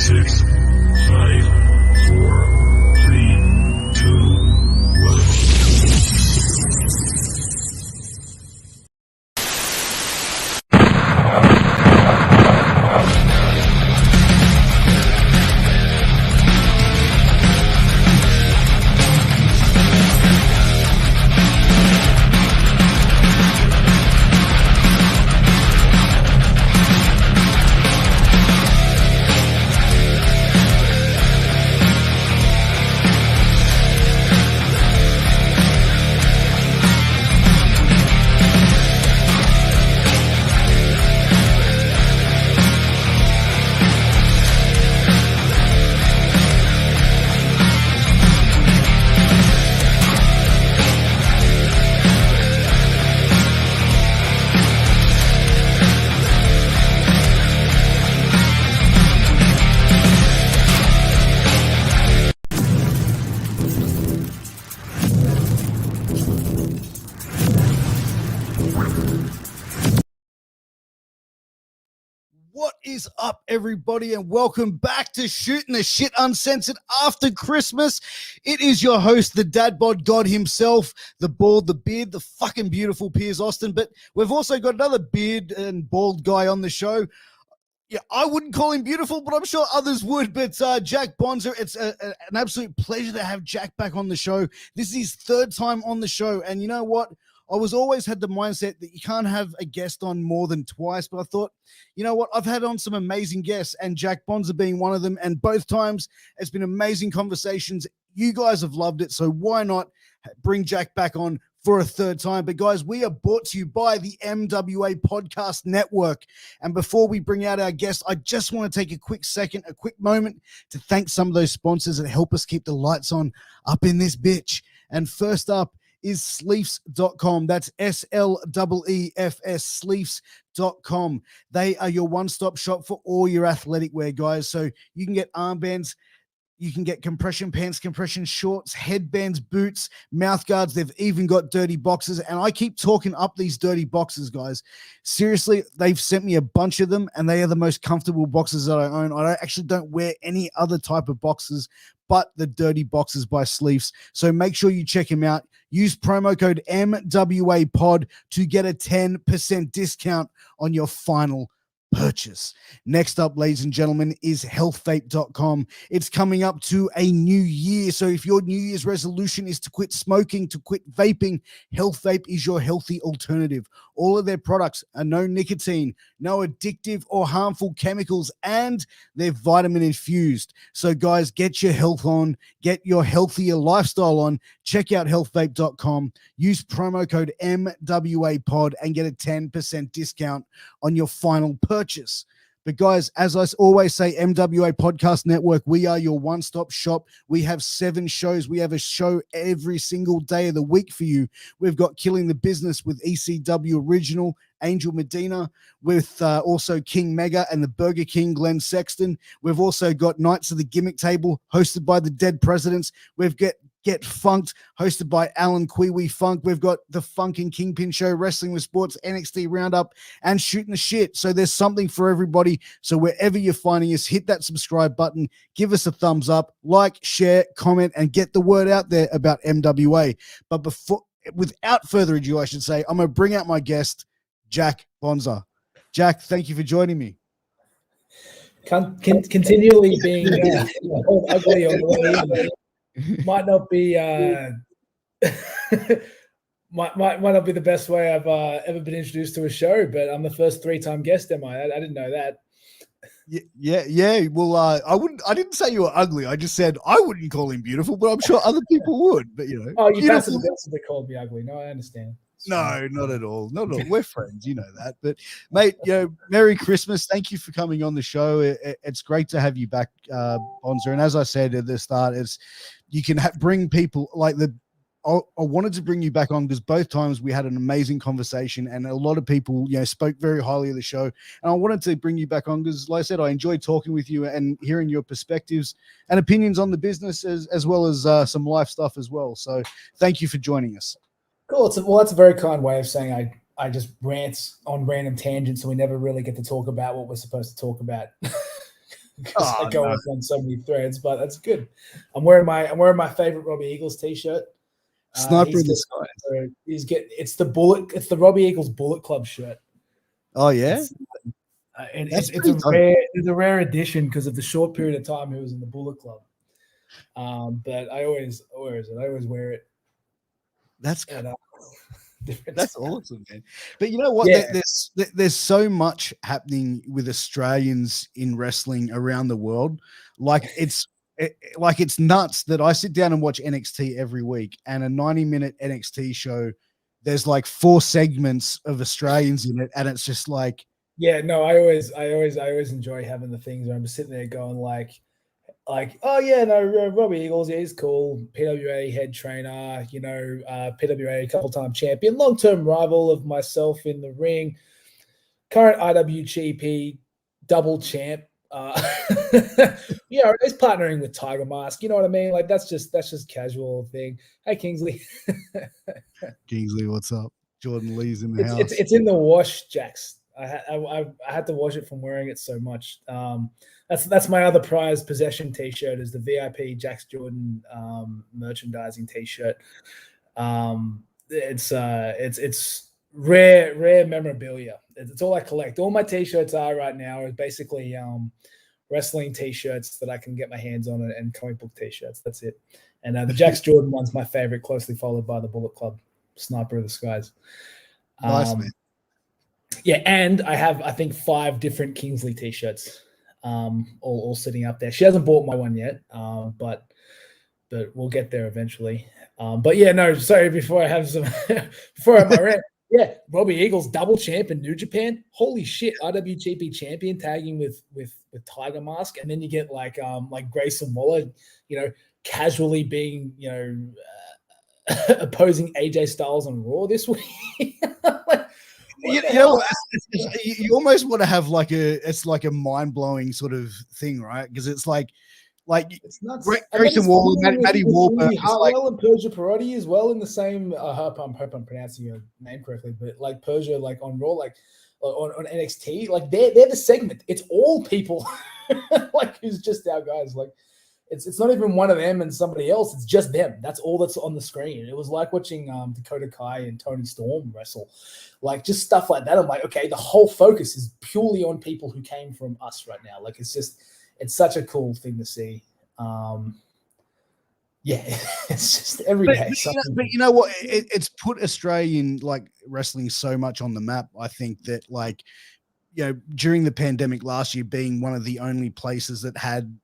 6, 5, 4, 3, 2, 1. What is up, everybody, and welcome back to Shooting the Shit Uncensored after Christmas. It is your host, the dad bod god himself, the bald, the beard, the fucking beautiful Piers Austin. But we've also got another beard and bald guy on the show. Yeah, I wouldn't call him beautiful, but I'm sure others would. But Jack Bonza, it's an absolute pleasure to have Jack back on the show. This is his third time on the show, and you know what? I was always had the mindset that you can't have a guest on more than twice, but I thought, you know what? I've had on some amazing guests, and Jack Bonza being one of them, and both times it's been amazing conversations. You guys have loved it, so why not bring Jack back on for a third time? But guys, we are brought to you by the MWA Podcast Network. And before we bring out our guest, I just want to take a quick moment to thank some of those sponsors that help us keep the lights on up in this bitch. And first up is sleefs.com. That's SLEEFS, sleefs.com. They are your one-stop shop for all your athletic wear, guys. So you can get armbands, you can get compression pants, compression shorts, headbands, boots, mouth guards. They've even got dirty boxes. And I keep talking up these dirty boxes, guys. Seriously, they've sent me a bunch of them, and they are the most comfortable boxes that I own. I actually don't wear any other type of boxes but the dirty boxes by Sleeves. So make sure you check them out. Use promo code MWAPOD to get a 10% discount on your final purchase. Next up, ladies and gentlemen, is healthvape.com. It's coming up to a new year. So if your New Year's resolution is to quit smoking, to quit vaping, Health Vape is your healthy alternative. All of their products are no nicotine, no addictive or harmful chemicals, and they're vitamin infused. So guys, get your health on, get your healthier lifestyle on. Check out healthvape.com. Use promo code MWAPOD and get a 10% discount on your final purchase. But guys, as I always say, MWA Podcast Network, we are your one-stop shop. We have 7 shows. We have a show every single day of the week for you. We've got Killing the Business with ECW Original, Angel Medina, with also King Mega and the Burger King, Glenn Sexton. We've also got Knights of the Gimmick Table, hosted by the Dead Presidents. We've got Get Funked, hosted by Alan Kiwi Funk. We've got the Funk and Kingpin Show, Wrestling with Sports, NXT Roundup, and Shooting the Shit. So there's something for everybody. So wherever you're finding us, hit that subscribe button, give us a thumbs up, like, share, comment, and get the word out there about MWA. But without further ado, I should say, I'm going to bring out my guest, Jack Bonza. Jack, thank you for joining me. Continually being ugly on the way might not be might not be the best way I've ever been introduced to a show, but I'm the first 3-time guest. Am I? I didn't know that. Yeah. Well, I didn't say you were ugly. I just said I wouldn't call him beautiful, but I'm sure other people would. But you know, oh, you passive aggressive that called me ugly. No, I understand. No, not at all. Not at all. We're friends, you know that. But mate, you know, Merry Christmas. Thank you for coming on the show. It's great to have you back, Bonza. And as I said at the start, you can bring people like I wanted to bring you back on because both times we had an amazing conversation and a lot of people, you know, spoke very highly of the show. And I wanted to bring you back on because, like I said, I enjoyed talking with you and hearing your perspectives and opinions on the business as well as some life stuff as well. So thank you for joining us. Cool. That's a very kind way of saying I just rant on random tangents, so we never really get to talk about what we're supposed to talk about. because I Oh, go no. off on so many threads, but that's good. I'm wearing my favorite Robbie Eagles t-shirt. Sniper in the sky. It's the Robbie Eagles Bullet Club shirt. Oh, yeah? That's It's a pretty dope. rare edition because of the short period of time he was in the Bullet Club. But I always wear it. That's At, That's awesome, man. But you know what? Yeah. There's so much happening with Australians in wrestling around the world. Like it's nuts that I sit down and watch NXT every week, and a 90-minute NXT show, there's like 4 segments of Australians in it, and it's just like, Yeah, no, I always enjoy having the things where I'm sitting there going like, oh yeah, no, Robbie Eagles, yeah, he's cool. PWA head trainer, PWA couple-time champion, long-term rival of myself in the ring, current IWGP double champ. He's partnering with Tiger Mask. You know what I mean? Like that's just casual thing. Hey Kingsley, Kingsley, what's up? Jordan Lee's in the house. it's in the wash, Jax. I had to wash it from wearing it so much. That's my other prized possession T-shirt is the VIP Jax Jordan merchandising T-shirt. It's rare memorabilia. It's all I collect. All my T-shirts are right now is basically wrestling T-shirts that I can get my hands on and comic book T-shirts. That's it. And the Jax Jordan one's my favorite, closely followed by the Bullet Club Sniper of the Skies. Nice, man. Yeah, and I have, I think, 5 different Kingsley T-shirts, all sitting up there. She hasn't bought my one yet, but we'll get there eventually. But yeah, no, sorry. Before I have my rant, yeah, Robbie Eagles double champ in New Japan. Holy shit, IWGP champion tagging with Tiger Mask, and then you get like Grayson Waller, casually being opposing AJ Styles on Raw this week. You almost want to have it's like a mind-blowing sort of thing, right? Because it's like it's nuts. Grayson Waller, Matty Warburton, Hartwell and Persia Perotti as well in the same. I hope I'm pronouncing your name correctly, but like Persia, like on Raw, like on NXT, like they're the segment. It's all people like who's just our guys. Like it's not even one of them and somebody else. It's just them. That's all that's on the screen. It was like watching Dakota Kai and Tony Storm wrestle, like just stuff like that. I'm like, okay, the whole focus is purely on people who came from us right now. Like it's such a cool thing to see. Yeah, it's just every day. But you know what? It's put Australian like wrestling so much on the map. I think that during the pandemic last year, being one of the only places that had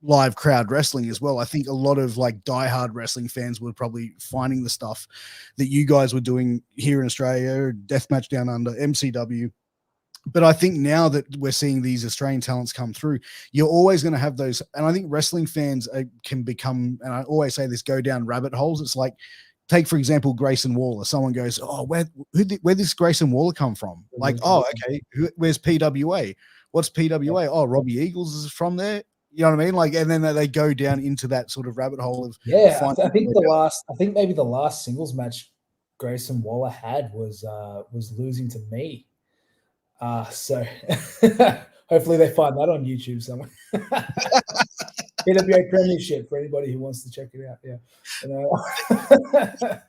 live crowd wrestling as well. I think a lot of like diehard wrestling fans were probably finding the stuff that you guys were doing here in Australia, Deathmatch Down Under, MCW. But I think now that we're seeing these Australian talents come through, you're always going to have those. And I think wrestling fans can become, and I always say this, go down rabbit holes. It's like, take, for example, Grayson Waller. Someone goes, oh, where this Grayson Waller come from? Like, oh, okay, where's PWA? What's PWA? Oh, Robbie Eagles is from there. You know what I mean? Like, and then they go down into that sort of rabbit hole of I think maybe the last singles match Grayson Waller had was losing to me. So hopefully they find that on YouTube somewhere. PWA Premiership for anybody who wants to check it out. Yeah.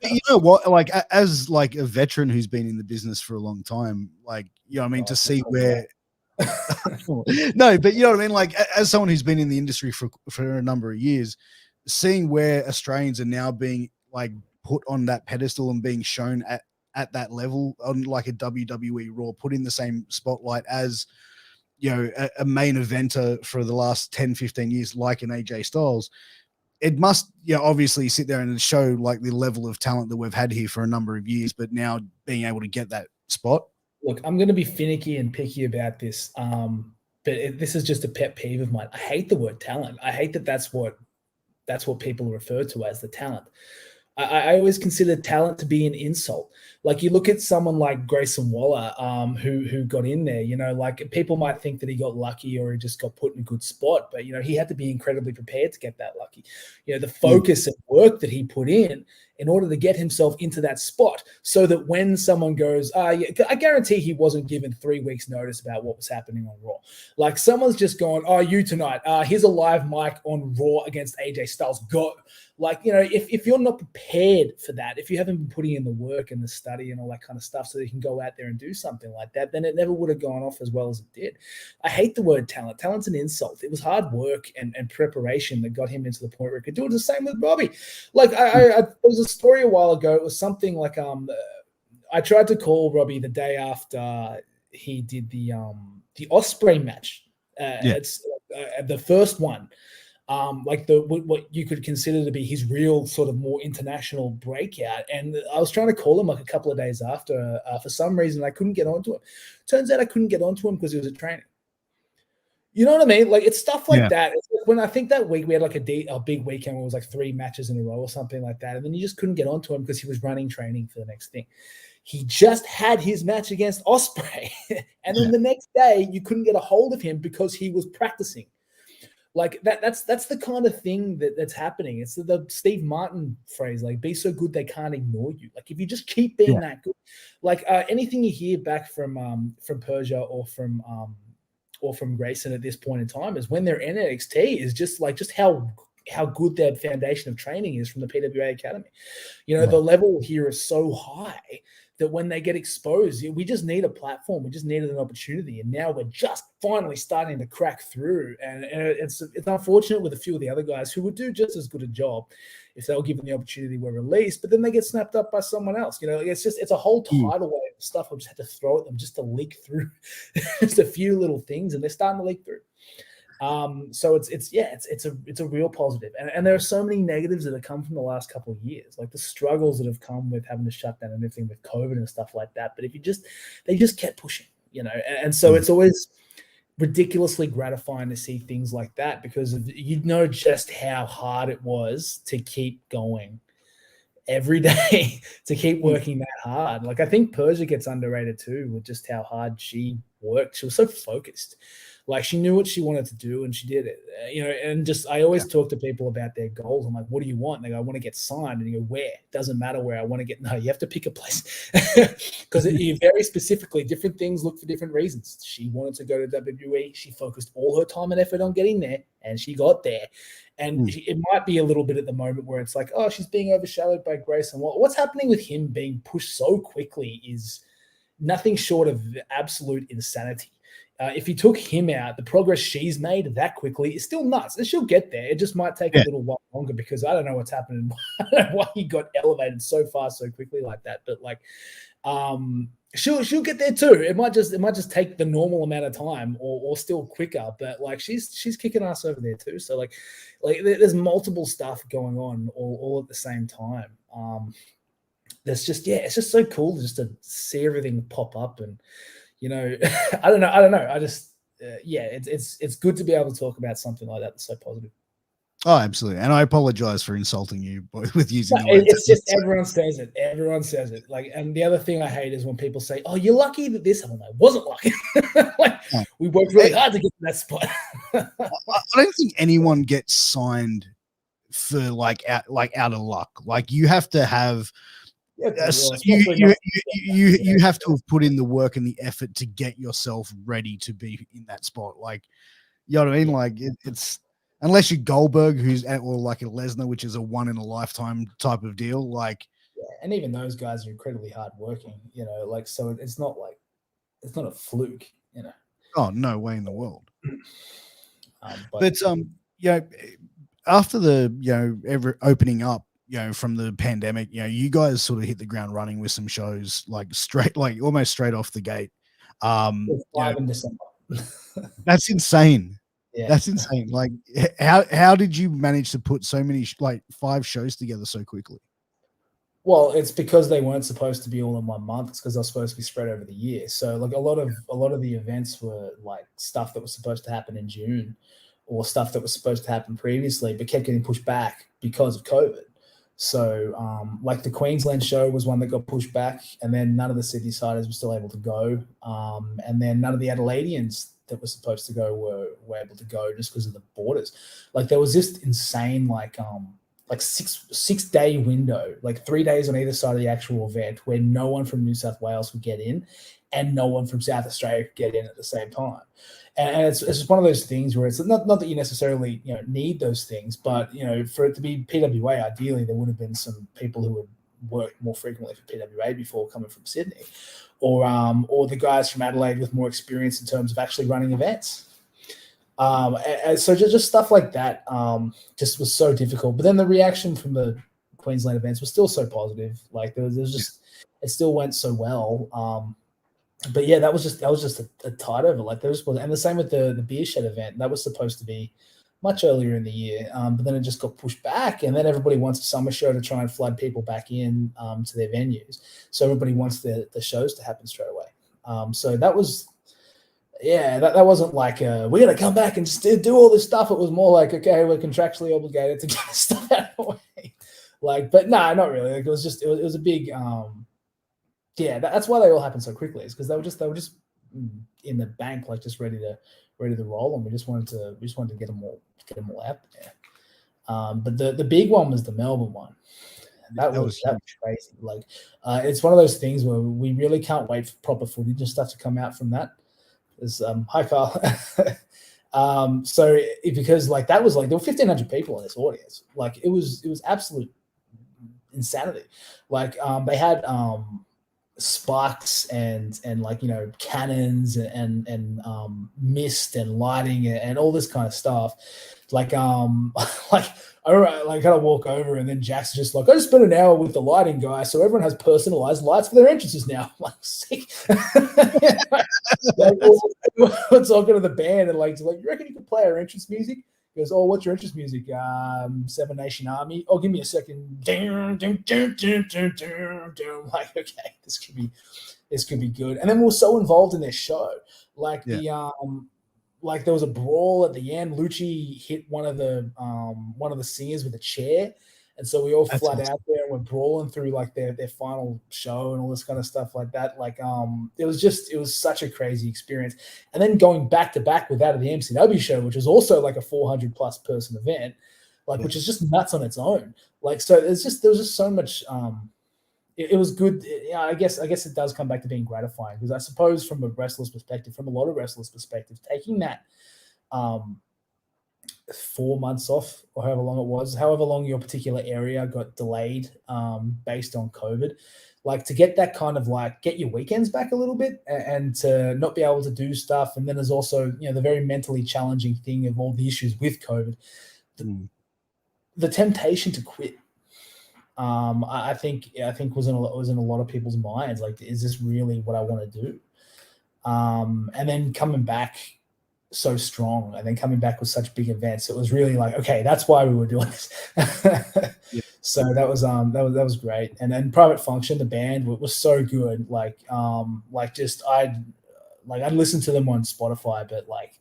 You know what? Like as like a veteran who's been in the business for a long time, like to see where. No, but you know what I mean? Like as someone who's been in the industry for a number of years, seeing where Australians are now being like put on that pedestal and being shown at that level on like a WWE Raw, put in the same spotlight as a main eventer for the last 10-15 years, like an AJ Styles, it must obviously sit there and show like the level of talent that we've had here for a number of years, but now being able to get that spot. Look, I'm going to be finicky and picky about this, but this is just a pet peeve of mine. I hate the word talent. I hate that's what people refer to as the talent. I always consider talent to be an insult. Like you look at someone like Grayson Waller, who got in there, like people might think that he got lucky or he just got put in a good spot, but he had to be incredibly prepared to get that lucky. The focus and work that he put in, in order to get himself into that spot, so that when someone goes, yeah, I guarantee he wasn't given 3 weeks notice about what was happening on Raw. Like someone's just gone, oh, you tonight, here's a live mic on Raw against AJ Styles, go. Like, you know, if you're not prepared for that, if you haven't been putting in the work and the study and all that kind of stuff so that you can go out there and do something like that, then it never would have gone off as well as it did. I hate the word talent. Talent's an insult. It was hard work and preparation that got him into the point where he could do it. The same with Robbie. Like, there was a story a while ago. It was something like, I tried to call Robbie the day after he did the Osprey match. It's the first one. Like what you could consider to be his real sort of more international breakout. And I was trying to call him like a couple of days after. For some reason, I couldn't get onto him. Turns out I couldn't get onto him because he was at training. You know what I mean? Like, it's stuff like that. It's like when I think that week we had like a big weekend where it was like 3 matches in a row or something like that. And then you just couldn't get onto him because he was running training for the next thing. He just had his match against Osprey. And then the next day you couldn't get a hold of him because he was practicing. Like that's the kind of thing that's happening. It's the Steve Martin phrase, like, be so good they can't ignore you. Like, if you just keep being that good, like anything you hear back from Persia or from Grayson at this point in time is when they're in NXT is just how good their foundation of training is from the PWA Academy. You know, the level here is so high that when they get exposed, we just need a platform. We just needed an opportunity. And now we're just finally starting to crack through. And it's unfortunate with a few of the other guys who would do just as good a job if they were given the opportunity were released, but then they get snapped up by someone else. You know, it's a whole tidal wave of stuff I just had to throw at them just to leak through just a few little things, and they're starting to leak through. So it's a real positive. And there are so many negatives that have come from the last couple of years, like the struggles that have come with having to shut down and everything with COVID and stuff like that. But they just kept pushing, you know, and so it's always ridiculously gratifying to see things like that, because you know just how hard it was to keep going every day, to keep working that hard. Like, I think Persia gets underrated too with just how hard she worked. She was so focused. Like, she knew what she wanted to do and she did it, you know, and just, I always talk to people about their goals. I'm like, what do you want? And they go, I want to get signed. And you go, where? Doesn't matter where. I want to get, no, you have to pick a place because you very specifically, different things look for different reasons. She wanted to go to WWE. She focused all her time and effort on getting there, and she got there. And it might be a little bit at the moment where it's like, oh, she's being overshadowed by Grace. And what's happening with him being pushed so quickly is nothing short of absolute insanity. If you took him out, the progress she's made that quickly is still nuts. And she'll get there. It just might take a little while longer, because I don't know what's happening. I don't know why he got elevated so fast, so quickly like that. But like, she'll get there too. It might just take the normal amount of time, or still quicker. But like, she's kicking ass over there too. So like there's multiple stuff going on all at the same time. There's just, it's just so cool just to see everything pop up. And you know, I don't know. I just, it's good to be able to talk about something like that that's so positive. Oh, absolutely. And I apologize for insulting you with using the word. It's just everyone says it. Everyone says it. Like, and the other thing I hate is when people say, "Oh, you're lucky that this." I wasn't lucky. We worked really hard to get to that spot. I don't think anyone gets signed for out of luck. Like, you have to have. You have to have put in the work and the effort to get yourself ready to be in that spot. Like, you know what I mean? Like, it's unless you're Goldberg, or like a Lesnar, which is a one in a lifetime type of deal. Like, and even those guys are incredibly hardworking. You know, like, so it's not a fluke. You know. Oh, no way in the world. But after the ever opening up, from the pandemic, you guys sort of hit the ground running with some shows almost straight off the gate. 5 in December. That's insane. Yeah. That's insane. Like, how did you manage to put so many 5 shows together so quickly? Well, it's because they weren't supposed to be all in 1 month. It's because they were supposed to be spread over the year. So like a lot of the events were like stuff that was supposed to happen in June, or stuff that was supposed to happen previously, but kept getting pushed back because of COVID. So like the Queensland show was one that got pushed back, and then none of the Sydney-siders were still able to go. And then none of the Adelaideans that were supposed to go were able to go just because of the borders. Like, there was this insane, like 6 day window, like 3 days on either side of the actual event, where no one from New South Wales could get in, and no one from South Australia could get in at the same time. And it's just one of those things where it's not that you necessarily need those things, but for it to be PWA, ideally there would have been some people who would work more frequently for PWA before coming from Sydney, or the guys from Adelaide with more experience in terms of actually running events. And so just stuff like that just was so difficult. But then the reaction from the Queensland events was still so positive. Like there was just, it still went so well. But yeah, that was just a tide over. Like there was, and the same with the Beer Shed event. That was supposed to be much earlier in the year, but then it just got pushed back. And then everybody wants a summer show to try and flood people back in to their venues. So everybody wants the shows to happen straight away. So that was. Yeah, that wasn't like we're gonna come back and just do all this stuff. It was more like, okay, we're contractually obligated to get stuff out of the way. Like, but no, not really. Like, it was a big that's why they all happened so quickly. Is because they were just in the bank, like just ready to roll, and we just wanted to get them all out there. But the big one was the Melbourne one. That was crazy. Like, it's one of those things where we really can't wait for proper footage and stuff to come out from that. Is hi Carl. So because like that was like there were 1,500 people in this audience. Like it was absolute insanity. Like they had sparks and like cannons and mist and lighting and all this kind of stuff. Like I kind of walk over and then Jack's just like, I just spent an hour with the lighting guy, so everyone has personalized lights for their entrances now. I'm like, sick. We're talking to the band and like, you reckon you could play our entrance music? He goes, oh, what's your entrance music? Seven Nation Army. Oh, give me a second. I'm like, okay, this could be good. And then we were so involved in their show. Like like there was a brawl at the end. Lucci hit one of the singers with a chair. And so we all flood out there and we're brawling through like their final show and all this kind of stuff like that. Like it was such a crazy experience. And then going back to back with that at the MCW show, which was also like a 400 plus person event, like which is just nuts on its own. Like so there was just so much it was good. I guess it does come back to being gratifying, because I suppose from a wrestler's perspective, from a lot of wrestlers' perspective, taking that 4 months off or however long it was, however long your particular area got delayed based on COVID, like to get that kind of like get your weekends back a little bit and to not be able to do stuff. And then there's also, the very mentally challenging thing of all the issues with COVID, the temptation to quit. I think was in a lot of people's minds. Like, is this really what I want to do? And then coming back so strong, and then coming back with such big events, it was really like, okay, that's why we were doing this. So that was great. And then Private Function, the band was so good. I'd listen to them on Spotify, but like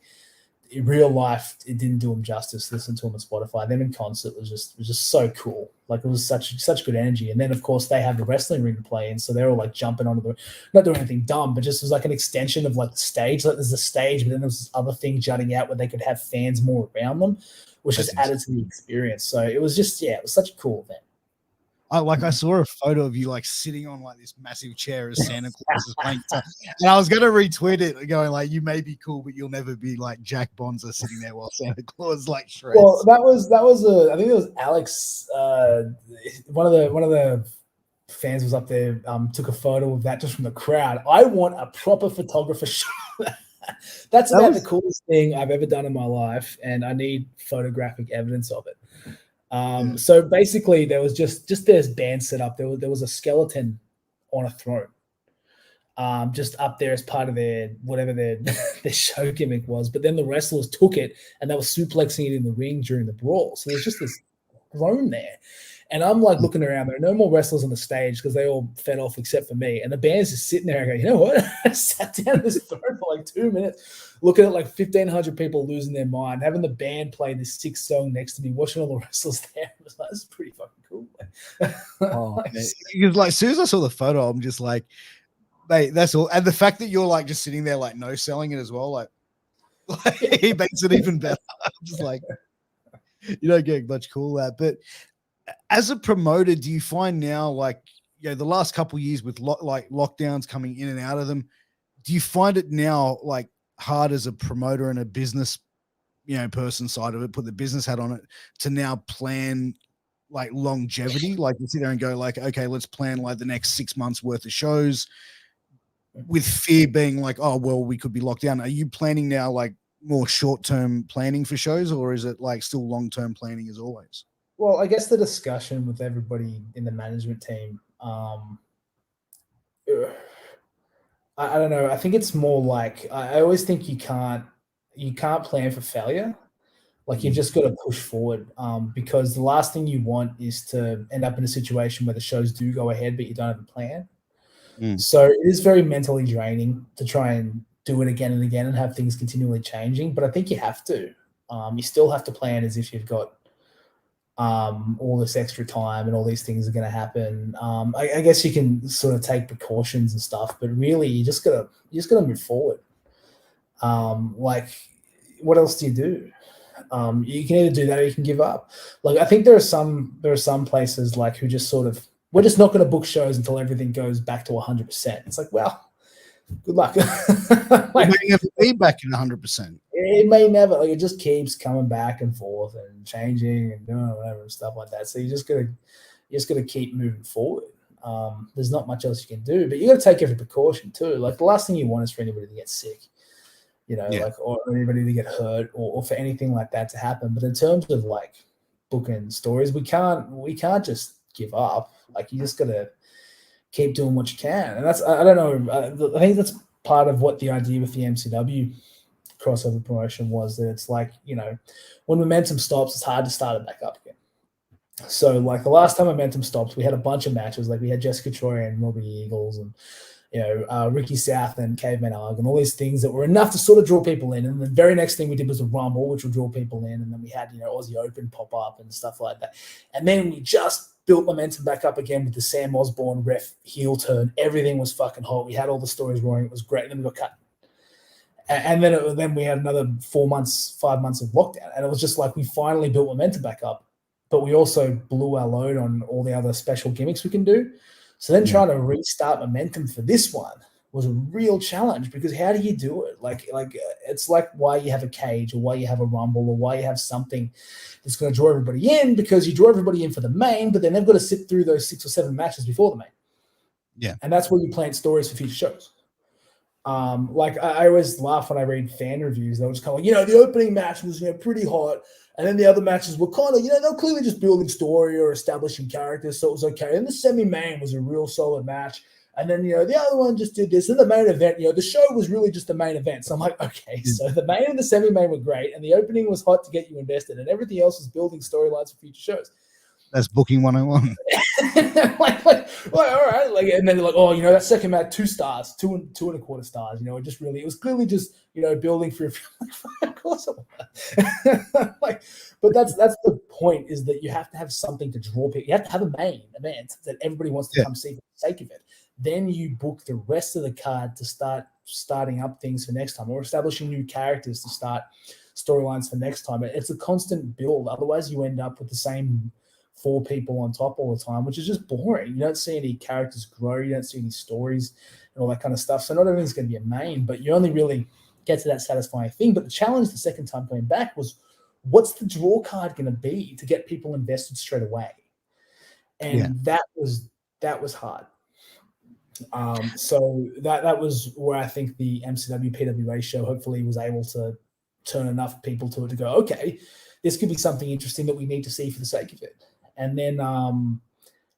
in real life, it didn't do them justice. Listen to them on Spotify. Them in concert was just so cool. Like it was such good energy. And then of course they have the wrestling ring to play in, so they're all like jumping onto not doing anything dumb, but just was like an extension of like the stage. Like there's the stage, but then there's this other thing jutting out where they could have fans more around them, which just added to the experience. So it was just it was such a cool event. I saw a photo of you like sitting on like this massive chair as Santa Claus is playing guitar. And I was going to retweet it going like, you may be cool, but you'll never be like Jack Bonza sitting there while Santa Claus like shreds. Well, that was I think it was Alex, one of the fans was up there, took a photo of that just from the crowd. I want a proper photographer shot. That's the coolest thing I've ever done in my life, and I need photographic evidence of it. So basically there was just this band set up. There was a skeleton on a throne, just up there as part of their whatever their show gimmick was. But then the wrestlers took it and they were suplexing it in the ring during the brawl. So there's just this throne there. And I'm like looking around, there are no more wrestlers on the stage because they all fed off except for me. And the band's just sitting there and go, you know what? I sat down on this throne for like 2 minutes, looking at like 1,500 people losing their mind, having the band play this 6 song next to me, watching all the wrestlers there. I was like, this is pretty fucking cool. Because like as soon as I saw the photo, I'm just like, mate, that's all. And the fact that you're like just sitting there like no selling it as well, like it makes it even better. I'm just like, you don't get much cool that. But as a promoter, do you find now, like, the last couple of years with lockdowns coming in and out of them, do you find it now like hard as a promoter and a business, person side of it, put the business hat on it, to now plan like longevity? Like, you sit there and go like, okay, let's plan like the next 6 months worth of shows, with fear being like, oh, well, we could be locked down. Are you planning now like more short-term planning for shows, or is it like still long-term planning as always? Well, I guess the discussion with everybody in the management team, I don't know. I think it's more like, I always think you can't plan for failure. Like, you've just got to push forward, because the last thing you want is to end up in a situation where the shows do go ahead, but you don't have a plan. So it is very mentally draining to try and do it again and again and have things continually changing. But I think you have to. You still have to plan as if you've got all this extra time and all these things are going to happen. I guess you can sort of take precautions and stuff, but really you just gotta move forward. Like, what else do you do? You can either do that or you can give up. Like, I think there are some places like who just sort of, we're just not going to book shows until everything goes back to 100%. It's like, well, good luck. Like, it may never be back at 100%. It may never. Like, it just keeps coming back and forth and changing and doing whatever and stuff like that. So you just gotta keep moving forward. There's not much else you can do, but you got to take every precaution too. Like, the last thing you want is for anybody to get sick, like, or anybody to get hurt, or for anything like that to happen. But in terms of like booking stories, we can't just give up. Like, you just gotta keep doing what you can. And that's, I don't know, I think that's part of what the idea with the MCW crossover promotion was, that it's like, when momentum stops, it's hard to start it back up again. So like the last time momentum stopped, we had a bunch of matches. Like, we had Jessica Troy and Robbie Eagles and, Ricky South and Caveman Arg and all these things that were enough to sort of draw people in. And the very next thing we did was a Rumble, which will draw people in. And then we had, Aussie Open pop up and stuff like that. And then we just built momentum back up again with the Sam Osborne ref heel turn. Everything was fucking hot. We had all the stories roaring. It was great. And then we got cut. And then we had another 5 months of lockdown. And it was just like, we finally built momentum back up, but we also blew our load on all the other special gimmicks we can do. So then trying to restart momentum for this one was a real challenge, because how do you do it? Like it's like why you have a cage, or why you have a Rumble, or why you have something that's going to draw everybody in, because you draw everybody in for the main, but then they've got to sit through those 6 or 7 matches before the main. Yeah. And that's where you plant stories for future shows. Like, I always laugh when I read fan reviews. They'll just kind of like, the opening match was, pretty hot. And then the other matches were kind of, they're clearly just building story or establishing characters. So it was okay. And the semi-main was a real solid match. And then, the other one just did this. And the main event, the show was really just the main event. So I'm like, okay, so the main and the semi-main were great. And the opening was hot to get you invested. And everything else was building storylines for future shows. That's booking 101. like, all right. Like, and then they're like, oh, that second match, 2 stars, 2.25 stars. It was clearly just, building for a few. Like, of course it was. Like, but that's the point, is that you have to have something to draw people. You have to have a main event that everybody wants to come see for the sake of it. Then you book the rest of the card to starting up things for next time, or establishing new characters to start storylines for next time. It's a constant build. Otherwise, you end up with the same 4 people on top all the time, which is just boring. You don't see any characters grow. You don't see any stories and all that kind of stuff. So not everything's going to be a main, but you only really get to that satisfying thing. But the challenge the second time coming back was, what's the draw card going to be to get people invested straight away? And that was hard. So that was where I think the MCW PWA show hopefully was able to turn enough people to it to go, okay, this could be something interesting that we need to see for the sake of it. And then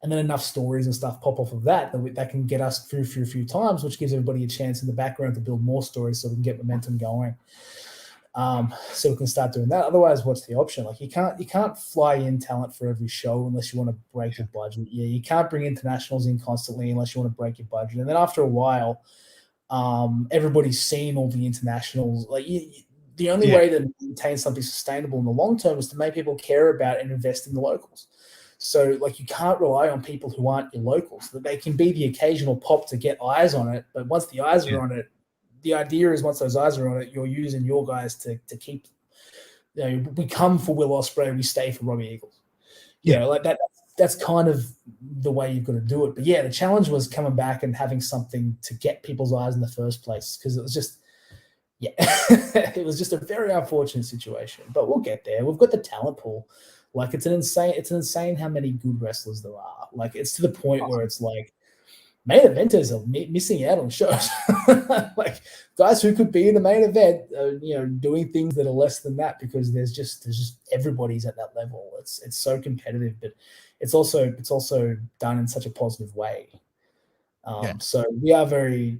enough stories and stuff pop off of that can get us through for a few times, which gives everybody a chance in the background to build more stories so we can get momentum going. So we can start doing that. Otherwise, what's the option? Like, you can't fly in talent for every show unless you want to break your budget. Yeah, you can't bring internationals in constantly unless you want to break your budget. And then after a while, everybody's seen all the internationals. Like, the only way to maintain something sustainable in the long term is to make people care about and invest in the locals. So, like, you can't rely on people who aren't your locals. That they can be the occasional pop to get eyes on it, but once the eyes are on it, the idea is once those eyes are on it, you're using your guys to keep. We come for Will Ospreay, we stay for Robbie Eagles. Like that. that's kind of the way you've got to do it. But yeah, the challenge was coming back and having something to get people's eyes in the first place, because it was just, yeah, it was just a very unfortunate situation. But we'll get there. We've got the talent pool. Like, it's insane how many good wrestlers there are. Like, it's to the point where it's like main eventers are missing out on shows. Like, guys who could be in the main event, doing things that are less than that, because there's just everybody's at that level. It's so competitive, but it's also done in such a positive way. So we are very,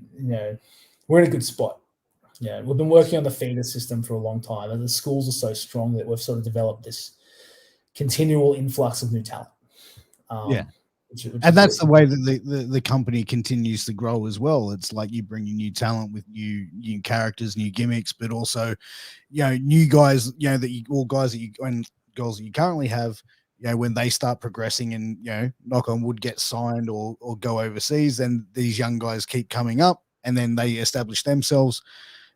we're in a good spot. Yeah, we've been working on the feeder system for a long time, and the schools are so strong that we've sort of developed this continual influx of new talent. And that's the way that the company continues to grow as well. It's like you bring in new talent with new characters, new gimmicks, but also, new guys, guys and girls that you currently have, when they start progressing and, knock on wood, get signed or go overseas, then these young guys keep coming up and then they establish themselves.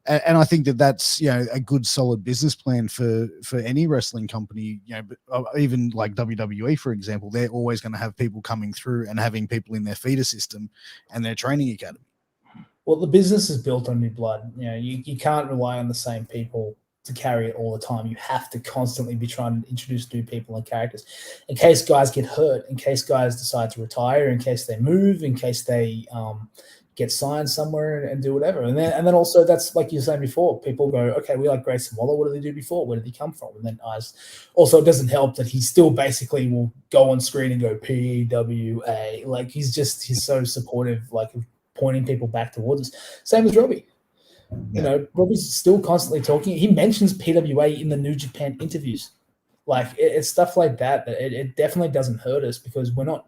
And I think that that's, a good solid business plan for any wrestling company, but even like WWE, for example, they're always going to have people coming through and having people in their feeder system and their training academy. Well, the business is built on new blood. You can't rely on the same people to carry it all the time. You have to constantly be trying to introduce new people and characters in case guys get hurt, in case guys decide to retire, in case they move, in case they get signed somewhere and do whatever. And then also, that's like you were saying before, people go, okay, we like Grayson Waller. What did he do before? Where did he come from? And then also, it doesn't help that he still basically will go on screen and go PWA. Like, he's so supportive, like pointing people back towards us. Same as Robbie. Robbie's still constantly talking. He mentions PWA in the New Japan interviews. Like, it's stuff like that. It definitely doesn't hurt us, because we're not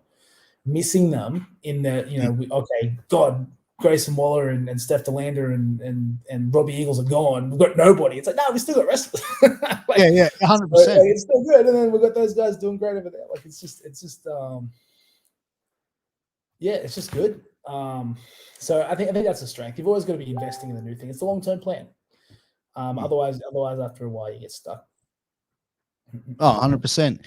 missing them in the, Grayson Waller and Steph DeLander and Robbie Eagles are gone. We've got nobody. It's like, no, we still got wrestlers. 100%. It's still good. And then we've got those guys doing great over there. Like, it's just good. So I think that's a strength. You've always got to be investing in the new thing. It's a long-term plan. Otherwise, after a while, you get stuck. 100%.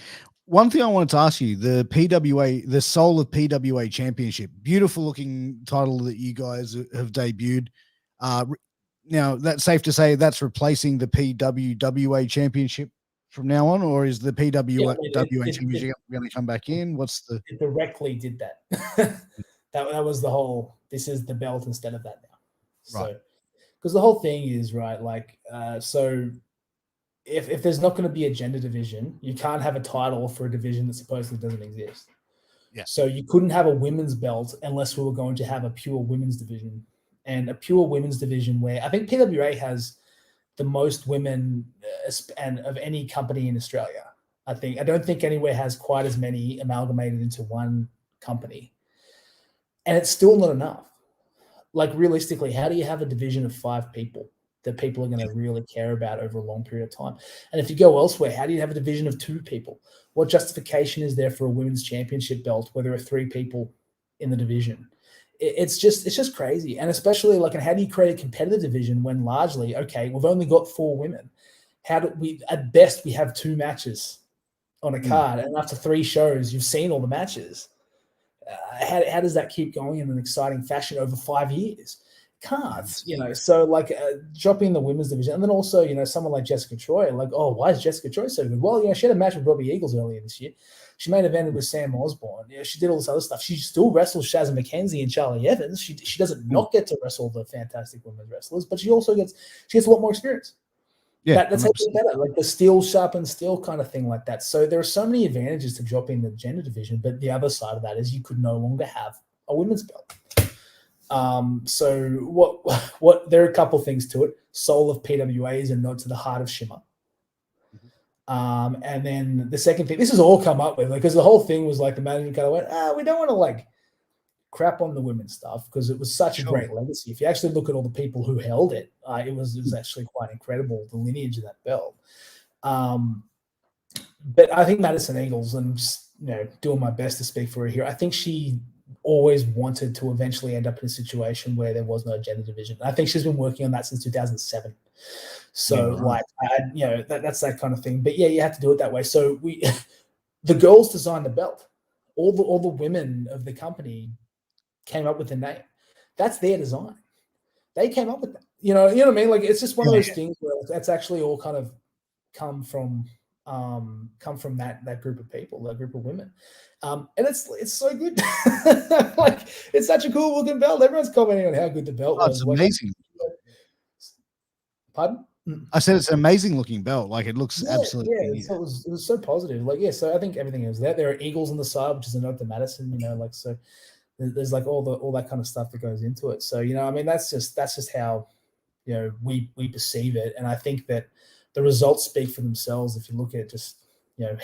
One thing I wanted to ask you, the PWA, the Soul of PWA Championship, beautiful looking title that you guys have debuted. Now, that's safe to say that's replacing the PWWA Championship from now on, or is the PWA Championship going to come back in? It directly did that. that was the whole, this is the belt instead of that now. So, because the whole thing is, right, like, so if there's not going to be a gender division, you can't have a title for a division that supposedly doesn't exist. Yeah. So you couldn't have a women's belt unless we were going to have a pure women's division. And a pure women's division where I think PWA has the most women and of any company in Australia. I don't think anywhere has quite as many amalgamated into one company. And it's still not enough. Like, realistically, how do you have a division of 5 people that people are going to really care about over a long period of time? And if you go elsewhere, how do you have a division of 2 people? What justification is there for a women's championship belt where there are 3 people in the division? It's just crazy. And especially, like, how do you create a competitive division when largely, okay, we've only got 4 women. How do we, at best, we have 2 matches on a card, and after 3 shows, you've seen all the matches. How does that keep going in an exciting fashion over 5 years? Can't, so like dropping the women's division. And then also, someone like Jessica Troy, like, oh, why is Jessica Troy so good? Well, she had a match with Robbie Eagles earlier this year. She main evented with Sam Osborne. She did all this other stuff. She still wrestles Shazza McKenzie and Charlie Evans. She doesn't not get to wrestle the fantastic women's wrestlers, but she also gets a lot more experience. Yeah, that's how you get better, like the steel sharpens steel kind of thing like that. So there are so many advantages to dropping the gender division, but the other side of that is you could no longer have a women's belt. So what there are a couple things to it. Soul of PWA is a nod to the heart of Shimmer. And then the second thing, this has all come up with, because the whole thing was like the management kind of went, we don't want to like crap on the women's stuff because it was such a great legacy. If you actually look at all the people who held it, it was actually quite incredible, the lineage of that belt. But I think Madison Eagles, and just, doing my best to speak for her here, I think she always wanted to eventually end up in a situation where there was no gender division. I think she's been working on that since 2007. So that's that kind of thing. But yeah, you have to do it that way. So the girls designed the belt. all the women of the company came up with the name. That's their design. They came up with that. You know what I mean? Like it's just one of those things where that's actually all kind of come from that group of people, that group of women. And it's so good. Like it's such a cool looking belt. Everyone's commenting on how good the belt was. It's amazing. Pardon? I said it's an amazing looking belt. Like it looks absolutely. Yeah. So it was so positive. Like so I think everything is there. There are eagles on the side, which is a note to Madison. You know, like so. There's like all that kind of stuff that goes into it. So I mean, that's just how we perceive it, and I think that the results speak for themselves. If you look at just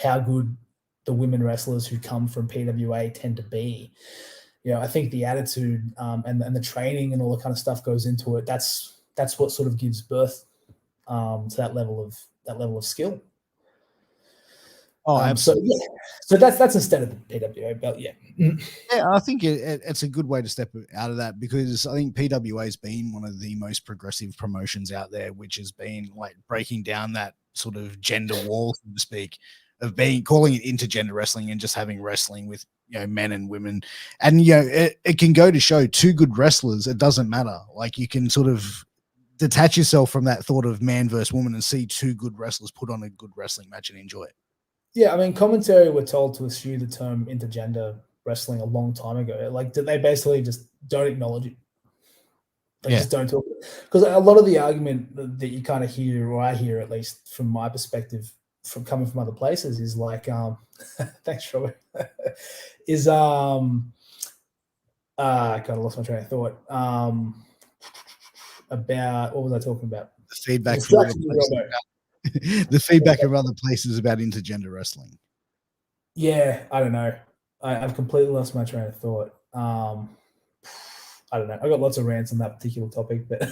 how good the women wrestlers who come from PWA tend to be, I think the attitude and the training and all the kind of stuff goes into it. That's what sort of gives birth to that level of skill. Oh, absolutely. So that's instead of the PWA belt. Yeah. Yeah, I think it's a good way to step out of that, because I think PWA has been one of the most progressive promotions out there, which has been like breaking down that sort of gender wall, so to speak, of calling it intergender wrestling and just having wrestling with men and women. And it can go to show two good wrestlers, it doesn't matter. Like you can sort of detach yourself from that thought of man versus woman and see two good wrestlers put on a good wrestling match and enjoy it. Yeah, I mean, commentary were told to eschew the term intergender wrestling a long time ago. Like, they basically just don't acknowledge it. They just don't talk. Because a lot of the argument that you kind of hear, or I hear at least from my perspective, from coming from other places, is like, thanks, Robert, is God, I lost my train of thought. About what was I talking about? The feedback from other places. The feedback of other places about intergender wrestling. Yeah, I don't know. I've completely lost my train of thought. I don't know. I got lots of rants on that particular topic, but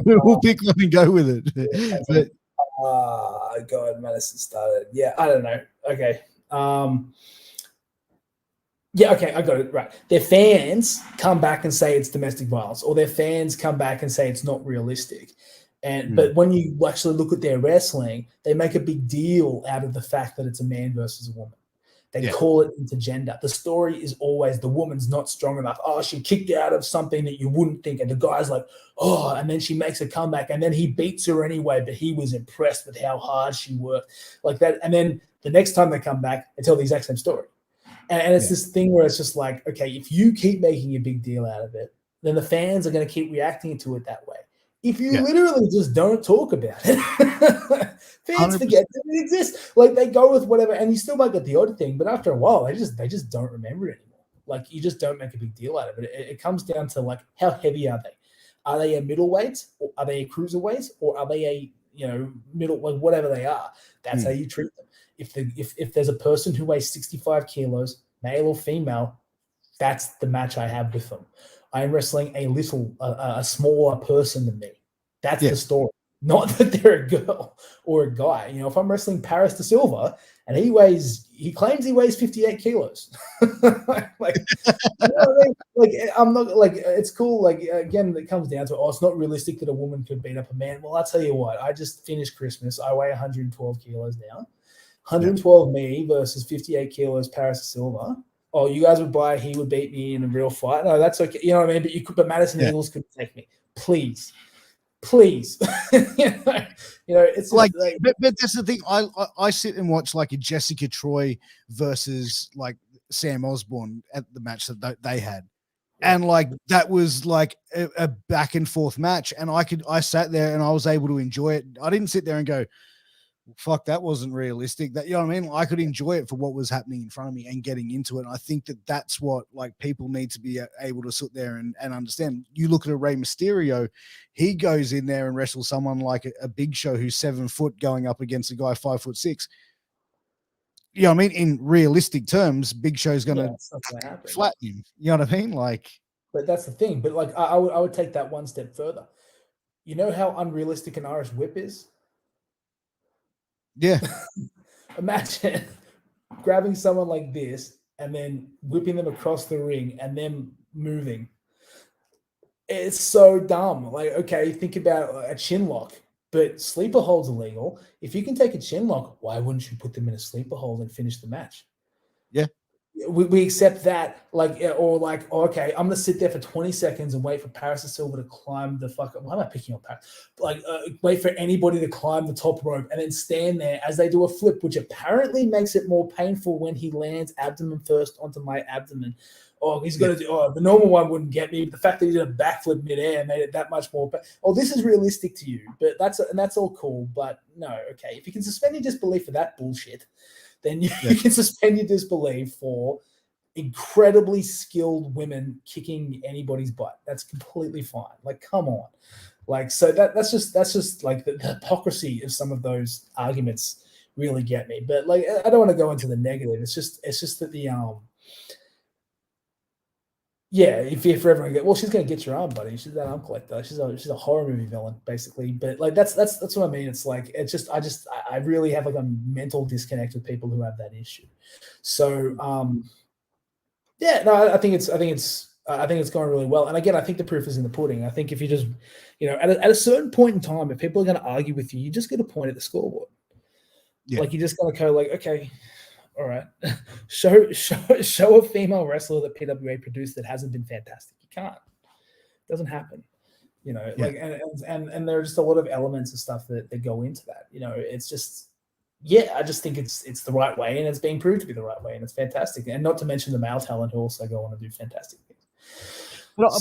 we'll pick one and go with it. God, Madison started. Yeah, I don't know. Okay. Yeah, okay, I got it right. Their fans come back and say it's domestic violence, or their fans come back and say it's not realistic. But when you actually look at their wrestling, they make a big deal out of the fact that it's a man versus a woman. They call it intergender. The story is always the woman's not strong enough. Oh, she kicked out of something that you wouldn't think. And the guy's like, oh, and then she makes a comeback. And then he beats her anyway, but he was impressed with how hard she worked. Like that. And then the next time they come back, they tell the exact same story. And it's this thing where it's just like, okay, if you keep making a big deal out of it, then the fans are going to keep reacting to it that way. If you literally just don't talk about it, fans 100%. Forget that it exists. Like they go with whatever, and you still might get the odd thing, but after a while, they just don't remember it anymore. Like you just don't make a big deal out of it. It comes down to like, how heavy are they? Are they a middleweight, or are they a cruiserweight, or are they a middle, like whatever they are? That's how you treat them. If there's a person who weighs 65 kilos, male or female, that's the match I have with them. I am wrestling a smaller person than me. That's the story. Not that they're a girl or a guy. If I'm wrestling Paris de Silva and he claims he weighs 58 kilos. Like, like I'm not like, it's cool. Like again, it comes down to, it's not realistic that a woman could beat up a man. Well, I'll tell you what, I just finished Christmas. I weigh 112 kilos now. 112 me versus 58 kilos Paris de Silva. Oh, you guys would buy he would beat me in a real fight. No, that's okay. You know what I mean? But Madison Eagles couldn't take me. Please. It's like but that's the thing. I sit and watch like a Jessica Troy versus like Sam Osborne at the match that they had. And like that was like a back and forth match. And I sat there and I was able to enjoy it. I didn't sit there and go, fuck, that wasn't realistic. That, you know what I mean? I could enjoy it for what was happening in front of me and getting into it. And I think that that's what like people need to be able to sit there and understand. You look at a Rey Mysterio, he goes in there and wrestles someone like a Big Show who's 7 foot going up against a guy 5'6". You know what I mean? In realistic terms, Big Show's going to flatten him. You know what I mean? Like, but that's the thing. But like, I would take that one step further. You know how unrealistic an Irish whip is? Yeah. Imagine grabbing someone like this and then whipping them across the ring and then moving. It's so dumb. Like, okay, think about a chin lock, but sleeper hold's illegal. If you can take a chin lock, why wouldn't you put them in a sleeper hold and finish the match? Yeah. we accept that, like, or like, okay, I'm gonna sit there for 20 seconds and wait for Paris and Silver to climb the fuck. Why am I picking on Paris? Like, wait for anybody to climb the top rope and then stand there as they do a flip, which apparently makes it more painful when he lands abdomen first onto my abdomen. Oh, he's gonna do. Oh, the normal one wouldn't get me, but the fact that he did a backflip midair made it that much more. Oh, this is realistic to you, but that's all cool. But no, okay, if you can suspend your disbelief for that bullshit, then you can suspend your disbelief for incredibly skilled women kicking anybody's butt. That's completely fine. Like, come on. Like, so that's just like the hypocrisy of some of those arguments really get me. But like, I don't want to go into the negative. It's just that the yeah, if everyone get, well, she's gonna get your arm, buddy. She's that arm collector. She's a horror movie villain, basically. But like that's what I mean. It's like I really have like a mental disconnect with people who have that issue. So yeah, no, I think it's going really well. And again, I think the proof is in the pudding. I think if you just, at a certain point in time, if people are going to argue with you, you just got to point at the scoreboard. Yeah. Like, you just got to go like, okay, all right, show a female wrestler that PWA produced that hasn't been fantastic. You can't. It doesn't happen. Like, and there are just a lot of elements and stuff that go into that. It's just, yeah, I just think it's the right way, and it's being proved to be the right way, and it's fantastic. And not to mention the male talent who also go on to do fantastic things. But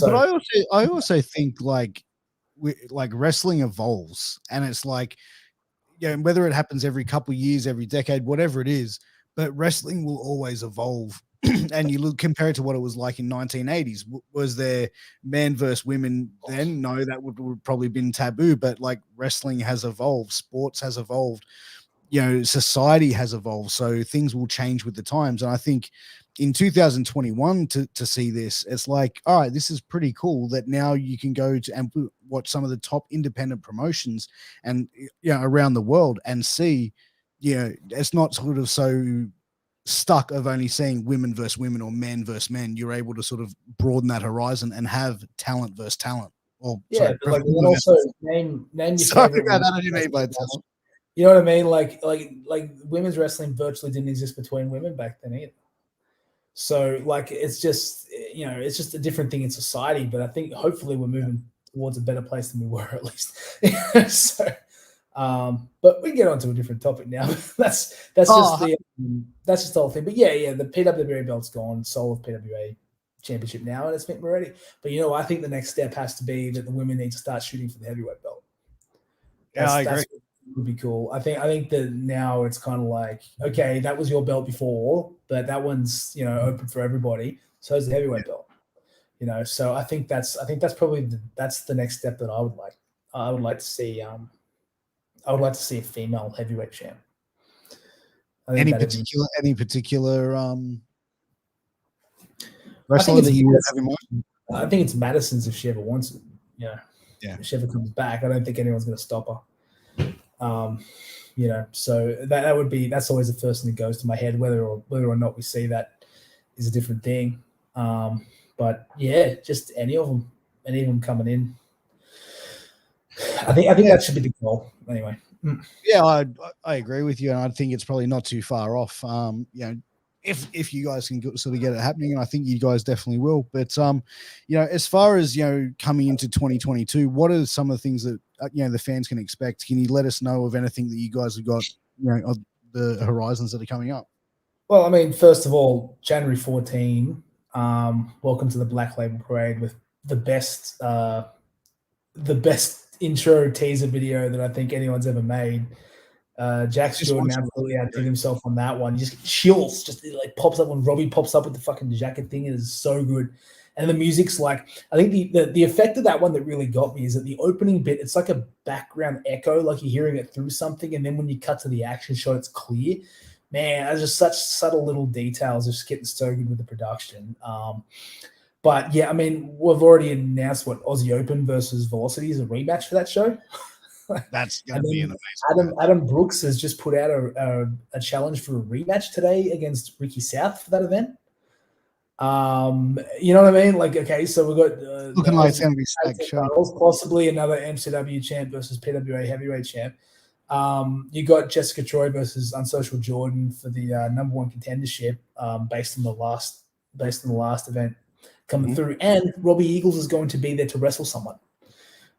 I also think like wrestling evolves, and it's like, whether it happens every couple of years, every decade, whatever it is, but wrestling will always evolve. And you compare it to what it was like in 1980s. Was there men versus women then? No, that would probably been taboo. But like, wrestling has evolved, sports has evolved. Society has evolved, so things will change with the times. And I think in 2021 to see this, it's like, all right, this is pretty cool that now you can go to and watch some of the top independent promotions and around the world and see, it's not sort of so stuck of only seeing women versus women or men versus men. You're able to sort of broaden that horizon and have talent versus talent. Or yeah, but like, also name your sorry about that. I didn't mean by that. You know what I mean? Like women's wrestling virtually didn't exist between women back then either. So like, it's just a different thing in society. But I think hopefully we're moving towards a better place than we were, at least. So, but we can get on to a different topic now. that's just the whole thing. But yeah, the PWA belt's gone. Soul of PWA championship now, and it's Mick Moretti. But I think the next step has to be that the women need to start shooting for the heavyweight belt. I agree. Would be cool. I think that now it's kind of like, okay, that was your belt before, but that one's open for everybody. So is the heavyweight belt. So I think that's probably that's the next step that I would like. I would like to see. I would like to see a female heavyweight champ. Any particular wrestler that you would have in mind? I think it's Madison's if she ever wants it. Yeah. If she ever comes back, I don't think anyone's going to stop her. So that's always the first thing that goes to my head. Whether or not we see that is a different thing. But yeah, just any of them coming in. I think that should be the goal anyway. Yeah, I agree with you, and I think it's probably not too far off. If you guys can sort of get it happening, and I think you guys definitely will. But as far as coming into 2022, what are some of the things that the fans can expect? Can you let us know of anything that you guys have got, on the horizons that are coming up? Well, I mean, first of all, January 14. Welcome to the Black Label Parade with the best intro teaser video that I think anyone's ever made. Jax Jordan absolutely outdid himself on that one. Just chills, just like pops up when Robbie pops up with the fucking jacket thing. It is so good. And the music's like, I think the effect of that one that really got me is that the opening bit, it's like a background echo, like you're hearing it through something. And then when you cut to the action shot, it's clear. Man, there's just such subtle little details. Just getting so good with the production. But yeah, I mean, we've already announced what Aussie Open versus Velocity is a rematch for that show. That's going to be an amazing. Adam Brooks has just put out a challenge for a rematch today against Ricky South for that event. You know what I mean? Like, okay, so we've got looking like it's going to be stacked show. Possibly another MCW champ versus PWA heavyweight champ. You got Jessica Troy versus Unsocial Jordan for the number one contendership, based on the last event coming through, and Robbie Eagles is going to be there to wrestle someone,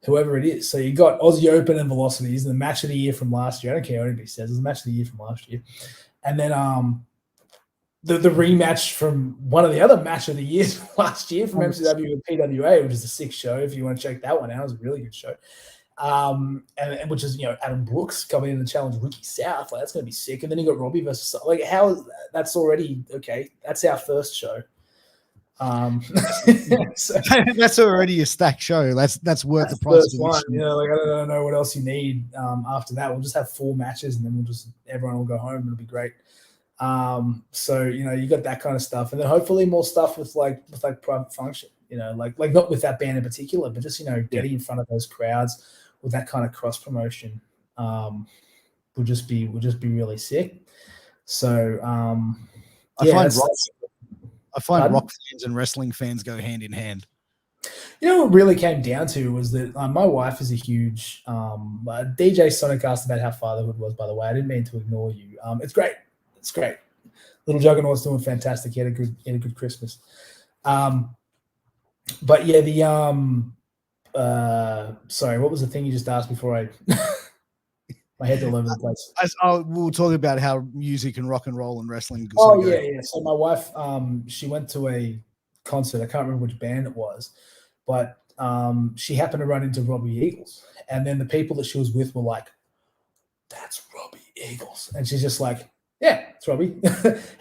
whoever it is. So you got Aussie Open and Velocities, the match of the year from last year. I don't care what anybody says; it's the match of the year from last year, and then the rematch from one of the other match of the years last year from MCW with PWA, which is a sick show. If you want to check that one out, it was a really good show. And which is, Adam Brooks coming in and challenge Ricky South. Like, that's going to be sick. And then you got Robbie versus, like, that's already okay. That's our first show. So, that's already a stacked show. That's worth the price of admission. Like, I don't know what else you need. After that, we'll just have 4 matches, and then everyone will go home. It'll be great. So you got that kind of stuff, and then hopefully more stuff with Private Function. Like not with that band in particular, but just getting in front of those crowds with that kind of cross promotion will just be really sick. So I find rock fans and wrestling fans go hand in hand. What really came down to was that my wife is a huge DJ Sonic asked about how fatherhood was, by the way. I didn't mean to ignore you. It's great. It's great. Little Juggernaut's doing fantastic. He had a good Christmas. But yeah, sorry, what was the thing you just asked before I my head's all over the place? We'll talk about how music and rock and roll and wrestling. Yeah. So my wife, she went to a concert. I can't remember which band it was, but she happened to run into Robbie Eagles, and then the people that she was with were like, "That's Robbie Eagles," and she's just like, "Yeah, it's Robbie."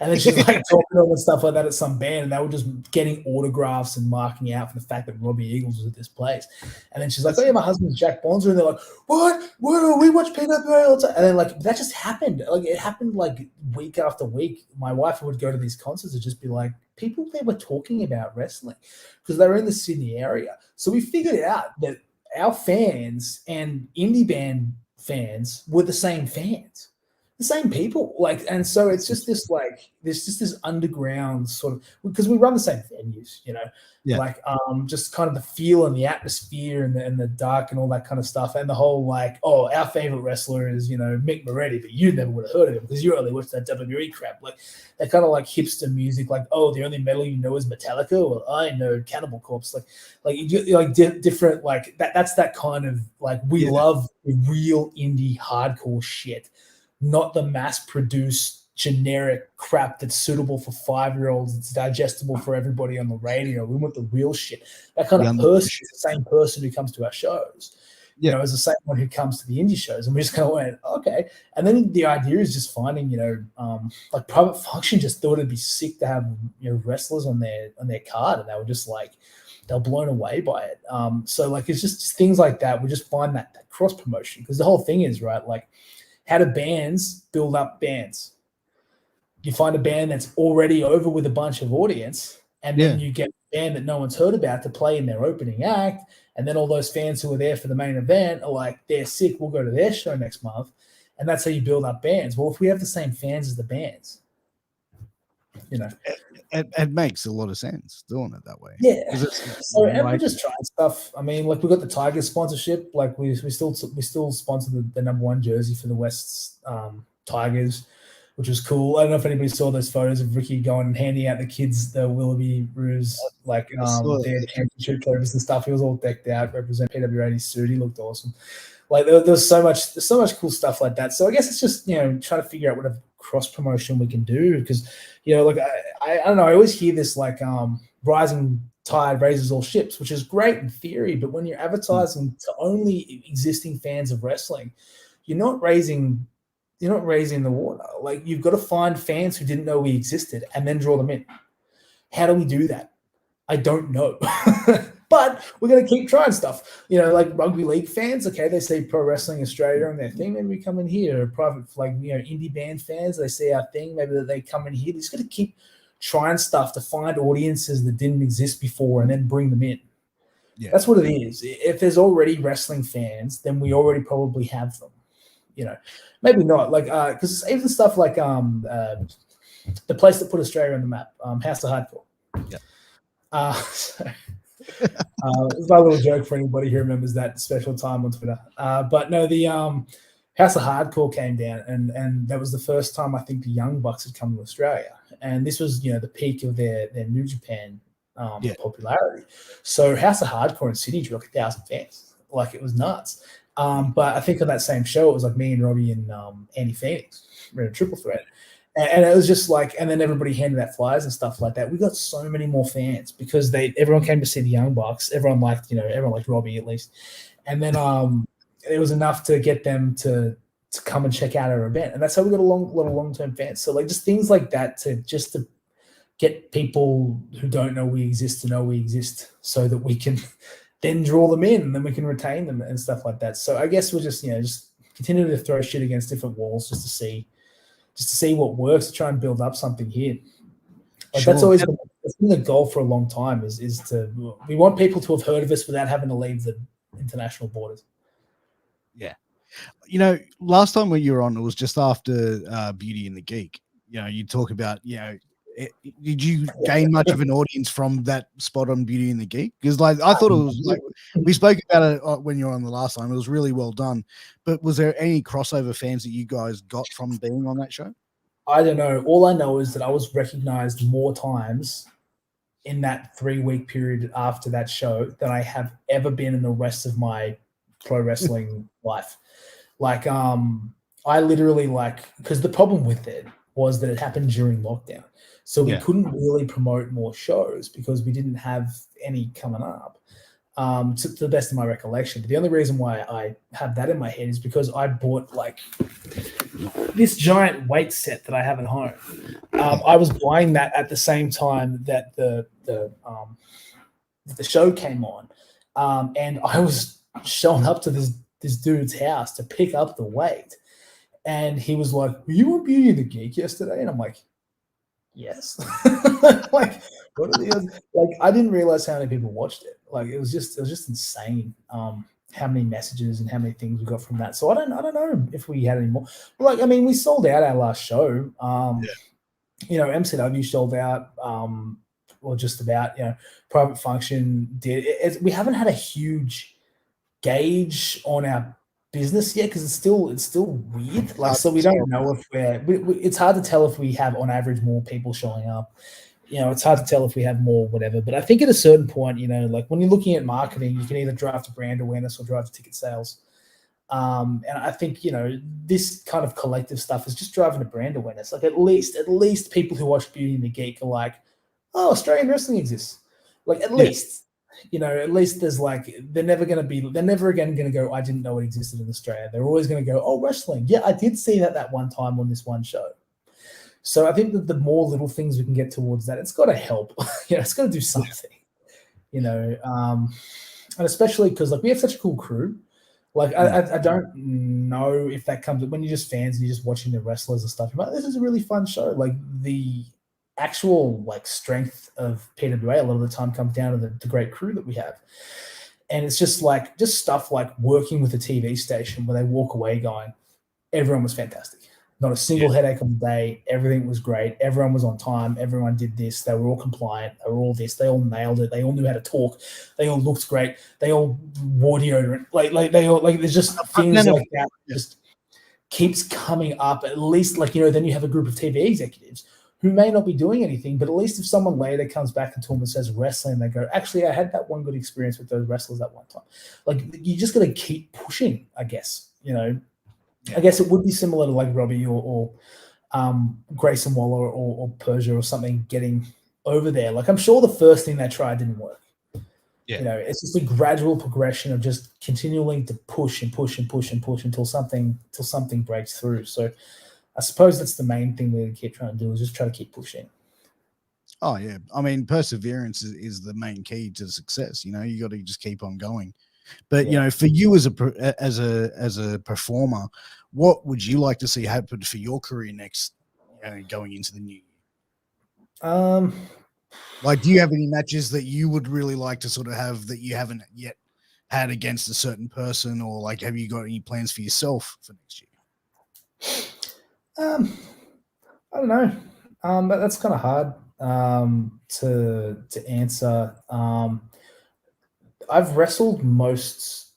And then she's like talking to them and stuff like that at some band, and they were just getting autographs and marking out for the fact that Robbie Eagles was at this place. And then she's like, "Oh yeah, my husband's Jack Bonza," and they're like, "What? We watch PWA all the time." And then like that just happened. Like it happened like week after week. My wife would go to these concerts and just be like, people there were talking about wrestling because they were in the Sydney area. So we figured out that our fans and indie band fans were the same fans. The same people, and so it's just this there's just this underground sort of, because we run the same venues, just kind of the feel and the atmosphere and the dark and all that kind of stuff, and the whole our favorite wrestler is Mick Moretti, but you never would have heard of him because you only watched that WWE crap, that kind of hipster music, the only metal you know is Metallica, or I know Cannibal Corpse, different that's that kind of we love real indie hardcore shit. Not the mass-produced generic crap that's suitable for 5-year-olds. It's digestible for everybody on the radio. We want the real shit. That kind of person is the same person who comes to our shows. As the same one who comes to the indie shows. And we just kind of went, okay. And then the idea is just finding, Private Function just thought it'd be sick to have wrestlers on their card, and they were just they're blown away by it. So it's just things like that. We just find that cross promotion, because the whole thing is right, how do bands build up bands? You find a band that's already over with a bunch of audience, and then you get a band that no one's heard about to play in their opening act, and then all those fans who are there for the main event are like, they're sick, we'll go to their show next month, and that's how you build up bands. Well, if we have the same fans as the bands, it makes a lot of sense doing it that way. Yeah. And we're just trying stuff. I mean, we got the Tigers sponsorship. We still sponsor the number 1 jersey for the West Tigers, which was cool. I don't know if anybody saw those photos of Ricky going and handing out the kids the Willoughby Roos, their championship clovers and stuff. He was all decked out, represent PWA in his suit. He looked awesome. There's so much cool stuff like that. So I guess it's just trying to figure out what cross promotion we can do, because I don't know, I always hear this rising tide raises all ships, which is great in theory, but when you're advertising to only existing fans of wrestling, you're not raising the water. You've got to find fans who didn't know we existed and then draw them in. How do we do that? I don't know. But we're going to keep trying stuff. Rugby league fans, okay, they see Pro Wrestling Australia on their thing, maybe we come in here. Private, indie band fans, they see our thing, maybe they come in here. We're just going to keep trying stuff to find audiences that didn't exist before and then bring them in. Yeah. That's what it is. If there's already wrestling fans, then we already probably have them. Maybe not. Because even stuff the place that put Australia on the map, House of Hardcore. Yeah. It's my little joke for anybody who remembers that special time on Twitter. But no, House of Hardcore came down, and that was the first time I think the Young Bucks had come to Australia, and this was the peak of their New Japan popularity. So House of Hardcore in Sydney drew like 1,000 fans, like it was nuts. But I think on that same show it was like me and Robbie and Andy Phoenix ran a triple threat, and it was just like, and then everybody handed out flyers and stuff like that. We got so many more fans because everyone came to see the Young Bucks. Everyone liked Robbie at least, and then it was enough to get them to come and check out our event. And that's how we got a lot of long-term fans. So like just things like that to get people who don't know we exist to know we exist so that we can then draw them in and then we can retain them and stuff like that. So I guess we'll just continue to throw shit against different walls just to see what works, to try and build up something here. Like Sure. that's been the goal for a long time we want people to have heard of us without having to leave the international borders. Yeah. Last time when you were on, it was just after Beauty and the Geek. You talk about, did you gain much of an audience from that spot on Beauty and the Geek? Because I thought it was like, we spoke about it when you were on the last time. It was really well done. But was there any crossover fans that you guys got from being on that show? I don't know. All I know is that I was recognized more times in that 3-week period after that show than I have ever been in the rest of my pro wrestling life. Like, I literally because the problem with it was that it happened during lockdown. So we couldn't really promote more shows because we didn't have any coming up, to the best of my recollection. But the only reason why I have that in my head is because I bought this giant weight set that I have at home. I was buying that at the same time that the show came on. And I was showing up to this dude's house to pick up the weight. And he was like, "Were you on Beauty and the Geek yesterday?" And I'm like, "Yes." What are the I didn't realize how many people watched it. It was just insane. How many messages and how many things we got from that. So I don't know if we had any more. We sold out our last show. MCW sold out. Or just about. Private Function did. We haven't had a huge gauge on our business yet because it's still weird. So we don't know if it's hard to tell if we have on average more people showing up. It's hard to tell if we have more whatever. But I think at a certain point, when you're looking at marketing, you can either drive to brand awareness or drive to ticket sales. And I think this kind of collective stuff is just driving to brand awareness. At least people who watch Beauty and the Geek are like, "Oh, Australian wrestling exists." At least. At least there's they're never again going to go, "I didn't know it existed in Australia." They're always going to go, "Oh, wrestling. Yeah, I did see that one time on this one show." So I think that the more little things we can get towards that, it's got to help. It's got to do something, and especially because we have such a cool crew. I don't know if that comes when you're just fans and you're just watching the wrestlers and stuff. You're like, this is a really fun show. The actual strength of PWA a lot of the time comes down to the great crew that we have. And it's just stuff like working with a TV station where they walk away going, everyone was fantastic. Not a single headache on the day. Everything was great. Everyone was on time. Everyone did this. They were all compliant. They were all this. They all nailed it. They all knew how to talk. They all looked great. They all wore deodorant. They all there's just things like that just keeps coming up. At least then you have a group of TV executives who may not be doing anything, but at least if someone later comes back into them and says wrestling, they go, "Actually, I had that one good experience with those wrestlers that one time." You just got to keep pushing, I guess. I guess it would be similar to Robbie or Grayson Waller or Persia or something getting over there. I'm sure the first thing they tried didn't work. Yeah. It's just a gradual progression of just continuing to push and push and push and push until something breaks through. So I suppose that's the main thing we're going to keep trying to do is just try to keep pushing. Oh yeah. Perseverance is the main key to success. You got to just keep on going. But for you as a performer, what would you like to see happen for your career next, going into the new year? Do you have any matches that you would really like to sort of have that you haven't yet had against a certain person, or have you got any plans for yourself for next year? I don't know. But that's kind of hard to answer. I've wrestled most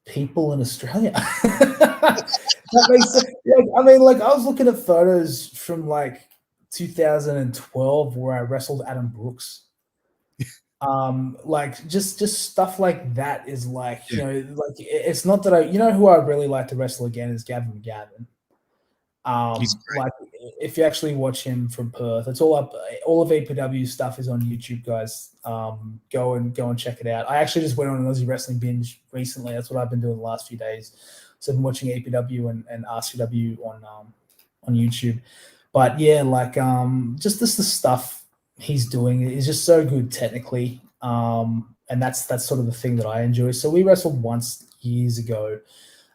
people in Australia. That makes sense. Like, I mean, like I was looking at photos from like 2012 where I wrestled Adam Brooks. Like just stuff like that is like, Yeah. like it's not that who I really like to wrestle again is Gavin Gavin. He's great. Like if you actually watch him from Perth, it's all up. All of EPW stuff is on YouTube, guys. Go and check it out. I actually just went on an Aussie wrestling binge recently. That's what I've been doing the last few days. So I've been watching EPW and RCW on YouTube. But yeah, like just the stuff he's doing is just so good technically. And that's sort of the thing that I enjoy. So we wrestled once years ago,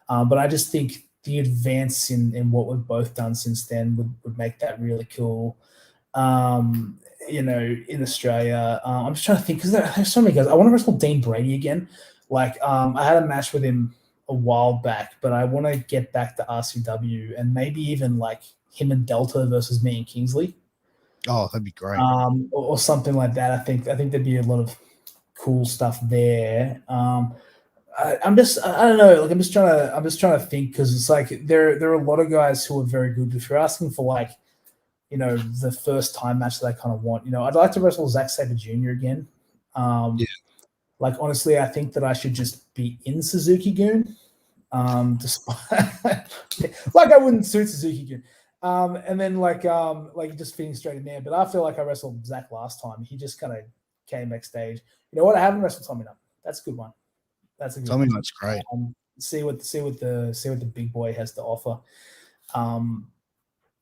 but I just think the advance in what we've both done since then would make that really cool. In Australia, I'm just trying to think because there's so many guys. I want to wrestle Dean Brady again. Like I had a match with him a while back, but I want to get back to RCW and maybe even like him and Delta versus me and Kingsley. Oh, that'd be great. Or something like that. I think there'd be a lot of cool stuff there. I don't know. Like I'm just trying to think because it's like there are a lot of guys who are very good. If you're asking for like, the first time match that I kind of want, I'd like to wrestle Zack Sabre Jr. again. Yeah. Like honestly, I think that I should just be in Suzuki-gun. Despite like I wouldn't suit Suzuki-gun. And then like just fitting straight in there. But I feel like I wrestled Zach last time. He just kind of came backstage. You know what? I haven't wrestled Tommy Nut. That's a good one. That's a good Tommy one. Nut's great. See what the big boy has to offer.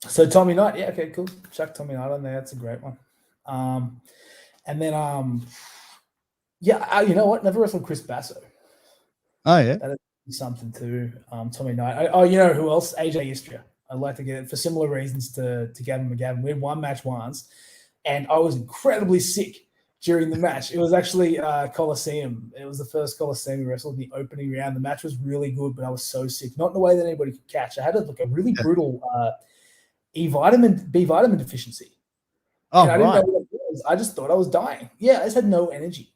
So Tommy Knight, yeah, okay, cool. Chuck Tommy Knight on there. That's a great one. And then you know what? Never wrestled Chris Basso. Oh yeah, that is something too. Tommy Knight. You know who else? AJ Istria. I'd like to get it for similar reasons to Gavin McGavin. We had one match once, and I was incredibly sick during the match. It was actually Coliseum. It was the first Coliseum we wrestled in the opening round. The match was really good, but I was so sick. Not in a way that anybody could catch. I had a really brutal B vitamin deficiency. Oh, and I didn't right. know what it was. I just thought I was dying. Yeah, I just had no energy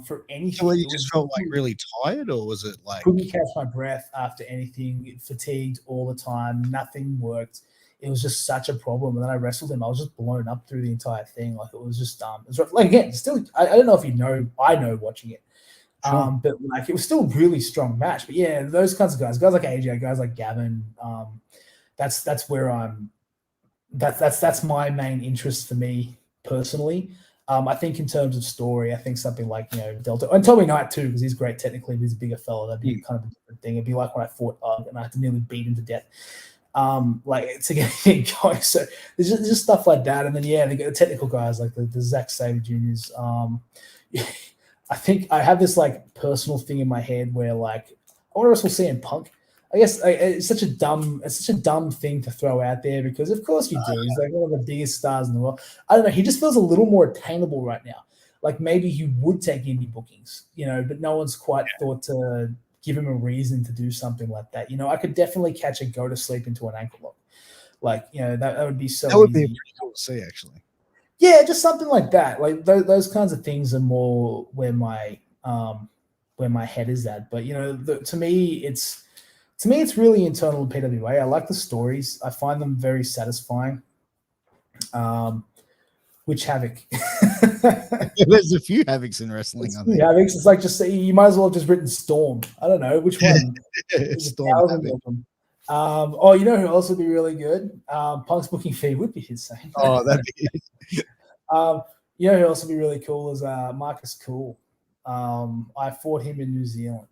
for anything. So you just felt like really tired, or was it like couldn't catch my breath after anything? Fatigued all the time. Nothing worked. It was just such a problem. And then I wrestled him. I was just blown up through the entire thing. Like it was just it was like again, still I don't know if you know. I know watching it. Sure. But like it was still a really strong match. But yeah, those kinds of guys like AJ, guys like Gavin. That's where I'm. That's my main interest for me personally. I think in terms of story, I think something like Delta and Tommy Knight too, because he's great technically, but he's a bigger fella. That'd be kind of a different thing. It'd be like when I fought Ugg and I had to nearly beat him to death. Like to get anything going. So there's just stuff like that, and then the technical guys like the Zack Sabre Juniors. I think I have this like personal thing in my head where like I want to wrestle CM Punk. I guess it's such a dumb thing to throw out there because of course you do. He's like one of the biggest stars in the world. I don't know. He just feels a little more attainable right now. Like maybe he would take indie bookings, but no one's quite thought to give him a reason to do something like that. I could definitely catch a go to sleep into an ankle lock. Like, that would be so that would easy. be pretty cool to see actually. Yeah, just something like that. Like those kinds of things are more where my head is at. But to me, it's really internal in PWA. I like the stories. I find them very satisfying. Which Havoc? There's a few Havocs in wrestling. Havocs. It's like just you might as well have just written Storm. I don't know which one. Storm. You know who else would be really good? Punk's booking fee would be insane. Oh, that'd be. You know who else would be really cool is Marcus Cool. I fought him in New Zealand.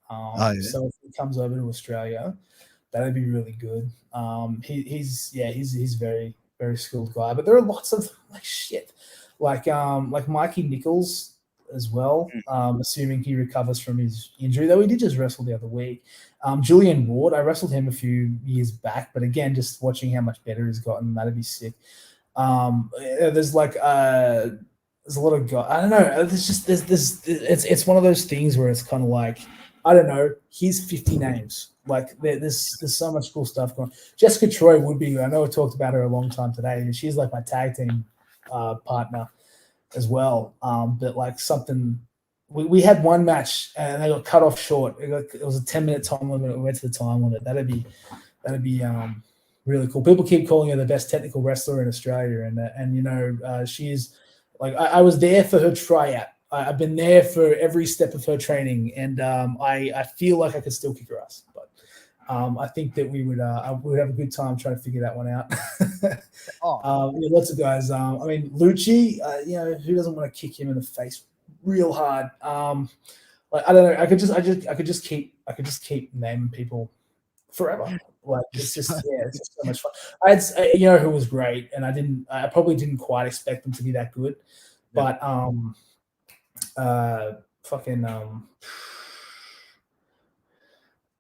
So if he comes over to Australia, that'd be really good. He's very, very skilled guy. But there are lots of like Mikey Nichols as well. Assuming he recovers from his injury, though he did just wrestle the other week. Julian Ward, I wrestled him a few years back, but again, just watching how much better he's gotten, that'd be sick. There's a lot of guys. I don't know. It's one of those things where it's kind of like, I don't know. Here's 50 names. Like there's so much cool stuff going on. Jessica Troy would be. I know I talked about her a long time today, and she's like my tag team partner as well. But like something we had one match and they got cut off short. It was a 10-minute time limit. We went to the time limit. That'd be really cool. People keep calling her the best technical wrestler in Australia, and she's like I was there for her tryout. I've been there for every step of her training, and I feel like I could still kick her ass. But I think that we would have a good time trying to figure that one out. Lots of guys. I mean, Lucci. Who doesn't want to kick him in the face real hard? I don't know. I could just keep naming people forever. Like it's just so much fun. Who was great, and I probably didn't quite expect them to be that good, but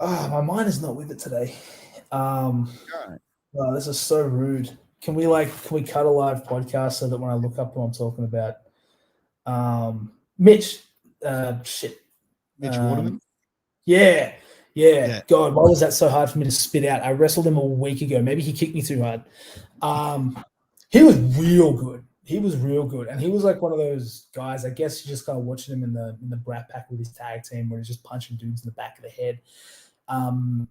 my mind is not with it today. This is so rude. Can we cut a live podcast so that when I look up who I'm talking about, Mitch Waterman? Yeah. God, why was that so hard for me to spit out? I wrestled him a week ago. Maybe he kicked me too hard. He was real good. And he was like one of those guys. I guess you're just kind of watching him in the Brat Pack with his tag team where he's just punching dudes in the back of the head.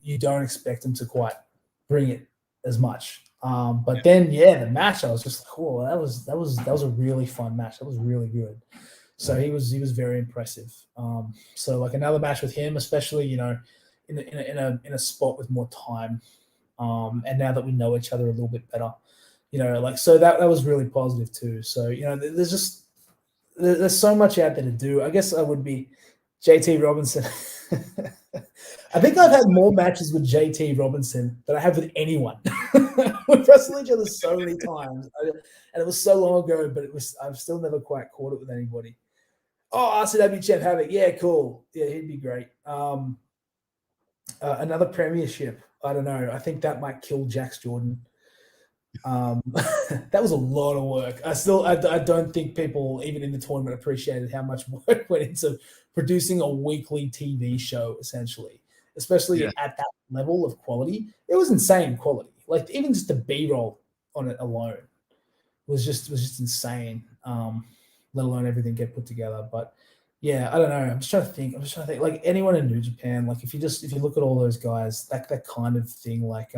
You don't expect him to quite bring it as much. But then the match, I was just like, cool. That was a really fun match. That was really good. So he was very impressive. So like another match with him, especially in a spot with more time, and now that we know each other a little bit better, so that was really positive too. So there's so much out there to do. I guess I would be JT Robinson. I think I've had more matches with JT Robinson than I have with anyone. We've wrestled each other so many times, and it was so long ago. But I've still never quite caught it with anybody. Oh, RCW Champ Havoc. Yeah, cool. Yeah, he'd be great. Another premiership. I don't know. I think that might kill Jax Jordan. That was a lot of work. I don't think people, even in the tournament, appreciated how much work went into producing a weekly TV show, essentially, especially at that level of quality. It was insane quality. Like even just the B-roll on it alone was just insane. Let alone everything get put together. But yeah, I don't know. I'm just trying to think. Like anyone in New Japan, like if you look at all those guys, that kind of thing, like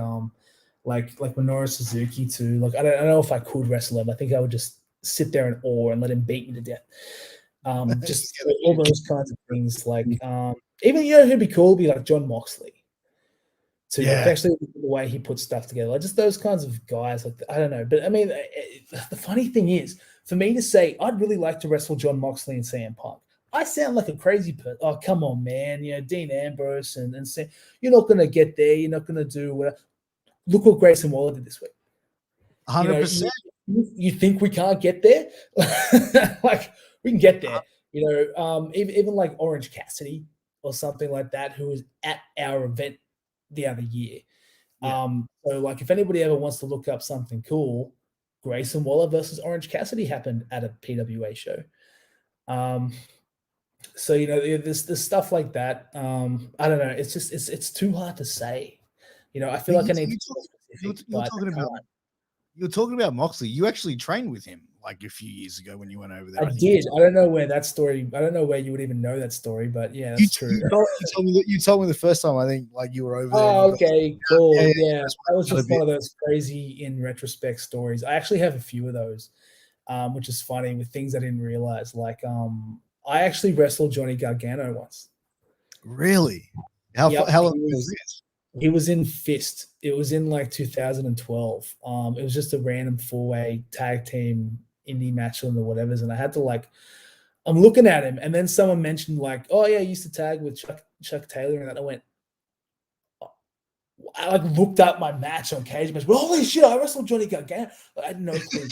Minoru Suzuki too. Like I don't know if I could wrestle him. I think I would just sit there in awe and let him beat me to death. Just all those kinds of things. Like even who'd be cool would be like John Moxley. So especially the way he puts stuff together, like just those kinds of guys. Like I don't know, but I mean, the funny thing is, for me to say I'd really like to wrestle John Moxley and CM Punk, I sound like a crazy person. Oh, come on, man! Dean Ambrose and say you're not going to get there. You're not going to do whatever. Look what Grayson Waller did this week. 100%. You think we can't get there? Like we can get there. Even like Orange Cassidy or something like that, who was at our event the other year. So like if anybody ever wants to look up something cool, Grayson Waller versus Orange Cassidy happened at a PWA show. So there's stuff like that. I don't know. It's just it's too hard to say. I feel like I need to. You're talking about Moxley. You actually trained with him like a few years ago when you went over there. I did. I don't know where that story. I don't know where you would even know that story, but yeah, that's true. You told me the first time. I think like you were over there. Oh, okay, cool. Yeah, that was just one of those crazy in retrospect stories. I actually have a few of those, which is funny with things I didn't realize. Like, I actually wrestled Johnny Gargano once. Really? How long was this? He was in Fist. It was in like 2012. It was just a random 4-way tag team indie match or whatever's, and I had to I'm looking at him, and then someone mentioned like, oh yeah, I used to tag with Chuck Taylor, and I went, I looked up my match on Cage Match. Well, holy shit, I wrestled Johnny Gargano. I had no clue.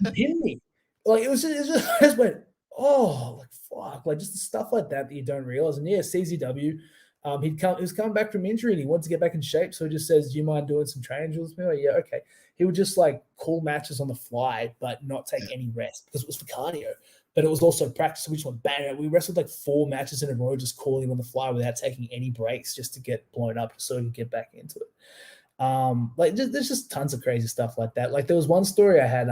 He pinned me. Like it was just I just went, oh, like fuck, like just stuff like that you don't realize. And yeah, CZW. He was coming back from injury and he wanted to get back in shape. So he just says, do you mind doing some training drills with me? Like, yeah, okay. He would just call matches on the fly, but not take any rest because it was for cardio. But it was also practice. So we just went bang. We wrestled 4 matches in a row, just calling on the fly without taking any breaks just to get blown up so we could get back into it. There's just tons of crazy stuff like that. Like there was one story I had,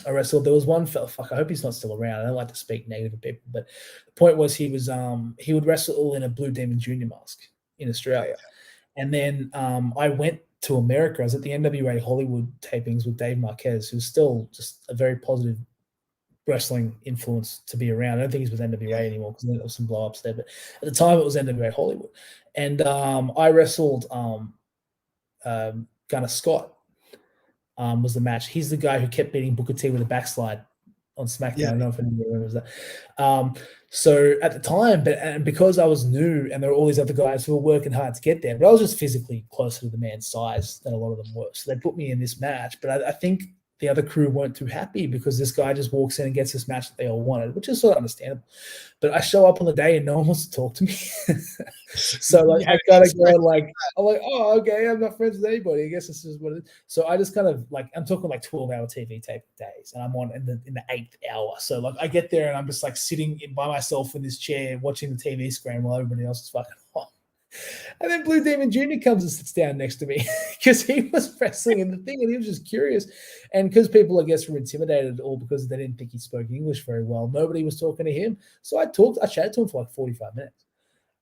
I wrestled. There was one fella. Fuck, I hope he's not still around. I don't like to speak negative of people, but the point was he would wrestle in a Blue Demon Junior mask in Australia, and then I went to America. I was at the NWA Hollywood tapings with Dave Marquez, who's still just a very positive wrestling influence to be around. I don't think he's with NWA anymore because there was some blow ups there, but at the time it was NWA Hollywood, and I wrestled Gunnar Scott. Was the match. He's the guy who kept beating Booker T with a backslide on SmackDown. Yeah. I don't know if anyone remembers that. So at the time, and because I was new and there were all these other guys who were working hard to get there, but I was just physically closer to the man's size than a lot of them were. So they put me in this match, but I think the other crew weren't too happy because this guy just walks in and gets this match that they all wanted, which is sort of understandable. But I show up on the day and no one wants to talk to me. So like I gotta go like I'm like, oh, okay, I'm not friends with anybody. I guess this is what it is. So I just kind of like I'm talking like 12-hour TV tape days, and I'm on in the 8th hour. So like I get there and I'm just like sitting by myself in this chair watching the TV screen while everybody else is fucking on. And then Blue Demon Jr. comes and sits down next to me because he was wrestling in the thing and he was just curious. And because people, I guess, were intimidated or because they didn't think he spoke English very well, nobody was talking to him. So I chatted to him for like 45 minutes.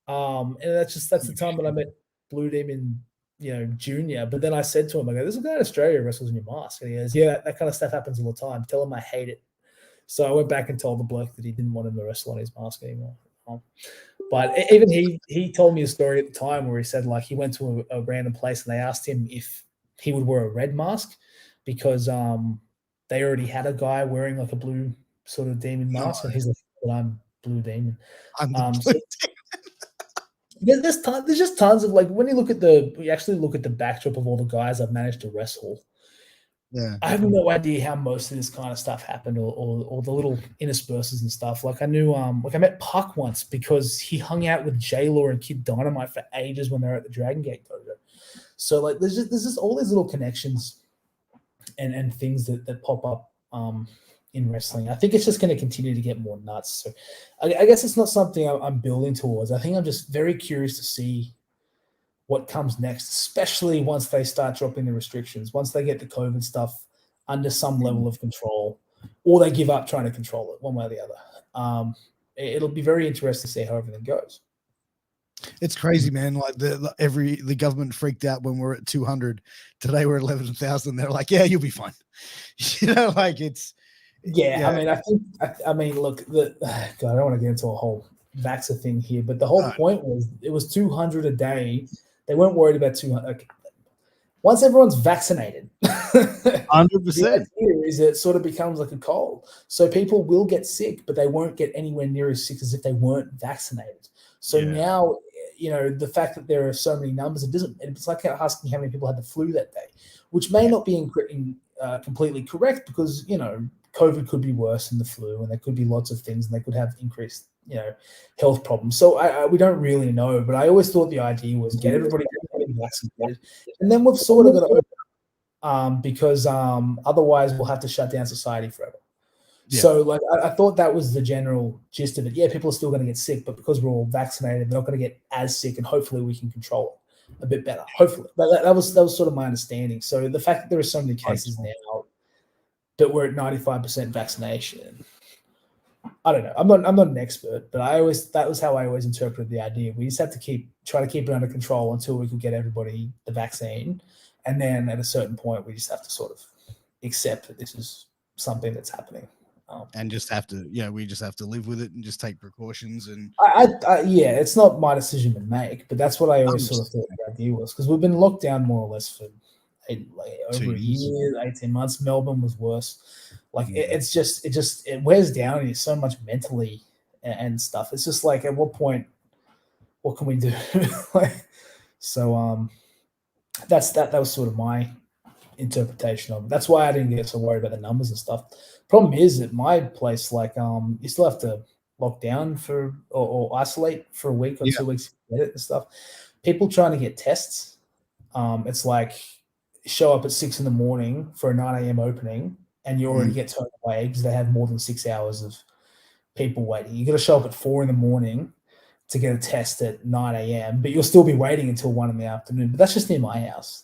And that's the time when I met Blue Demon, Jr. But then I said to him, I go, there's a guy in Australia who wrestles in your mask. And he goes, yeah, that kind of stuff happens all the time. Tell him I hate it. So I went back and told the bloke that he didn't want him to wrestle on his mask anymore. But even he told me a story at the time where he said like he went to a random place and they asked him if he would wear a red mask because they already had a guy wearing like a blue sort of demon mask, and he's like, well, I'm Blue Demon. I'm the Blue Demon. There's just tons of like when you actually look at the backdrop of all the guys I've managed to wrestle. Yeah, I have no idea how most of this kind of stuff happened or the little intersperses and stuff. Like I knew, like I met Puck once because he hung out with J-Law and Kid Dynamite for ages when they were at the Dragon Gate dojo. So like there's just all these little connections and things that pop up in wrestling. I think it's just going to continue to get more nuts. So I guess it's not something I'm building towards. I think I'm just very curious to see what comes next, especially once they start dropping the restrictions, once they get the COVID stuff under some level of control, or they give up trying to control it one way or the other. It'll be very interesting to see how everything goes. It's crazy, man. Like the government freaked out when we're at 200. Today we're at 11,000. They're like, yeah, you'll be fine. Like it's. Yeah. I mean, look, God, I don't want to get into a whole vaxxer thing here, but the whole point was it was 200 a day. They weren't worried about 200. Okay. Once everyone's vaccinated, 100%. The idea is it sort of becomes like a cold. So people will get sick, but they won't get anywhere near as sick as if they weren't vaccinated. So now, the fact that there are so many numbers, it's like asking how many people had the flu that day, which may not be completely correct because, COVID could be worse than the flu and there could be lots of things and they could have increased health problems. So we don't really know, but I always thought the idea was get everybody vaccinated, and then we've sort of got to open because otherwise we'll have to shut down society forever. Yeah. So like I thought that was the general gist of it. Yeah, people are still going to get sick, but because we're all vaccinated, they're not going to get as sick, and hopefully we can control it a bit better. Hopefully, but that was sort of my understanding. So the fact that there are so many cases now that we're at 95% vaccination. I don't know. I'm not an expert, but that was how I always interpreted the idea. We just have to try to keep it under control until we could get everybody the vaccine, and then at a certain point, we just have to sort of accept that this is something that's happening, and just have to, we just have to live with it and just take precautions. And it's not my decision to make, but that's what I always sort of thought the idea was because we've been locked down more or less for over a year, 18 months. Melbourne was worse. Like it wears down on you so much mentally and stuff. It's just like at what point, what can we do? That was sort of my interpretation of it. That's why I didn't get so worried about the numbers and stuff. Problem is at my place, like you still have to lock down for or isolate for a week or 2 weeks to get it and stuff. People trying to get tests, it's like show up at 6 a.m. for a 9 a.m. opening, and you already get turned away because they have more than 6 hours of people waiting. You got to show up at 4 a.m. to get a test at 9 a.m., but you'll still be waiting until 1 p.m. But that's just near my house.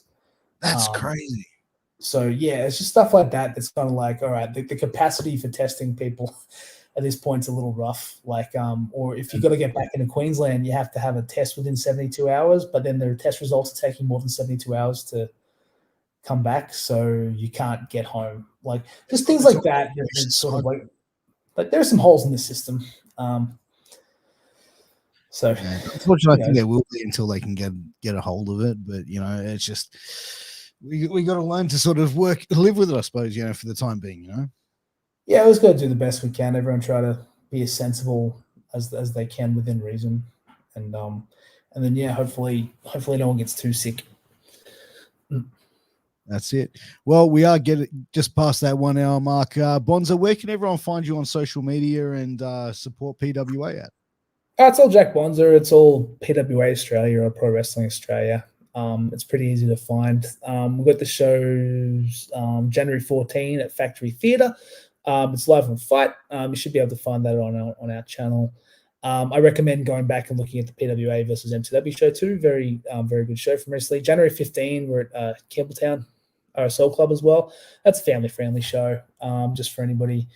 That's crazy. So yeah, it's just stuff like that that's kind of like, all right, the capacity for testing people at this point's a little rough. Like, or if you've got to get back into Queensland, you have to have a test within 72 hours, but then the test results are taking more than 72 hours to come back, so you can't get home. Like, just things like that. It's sort of like there's some holes in the system. So unfortunately, I think there will be until they can get a hold of it. But it's just we got to learn to sort of live with it, I suppose. For the time being. Yeah, we just got to do the best we can. Everyone try to be as sensible as they can within reason, and then yeah, hopefully no one gets too sick. That's it. Well, we are getting just past that 1 hour mark. Bonza, where can everyone find you on social media and support PWA at? It's all Jack Bonza. It's all PWA Australia or Pro Wrestling Australia. It's pretty easy to find. We've got the shows January 14 at Factory Theatre. It's live on Fight. You should be able to find that on our channel. I recommend going back and looking at the PWA versus MCW show too. Very good show from recently. January 15, we're at Campbelltown RSL Club as well. That's a family-friendly show, just for anybody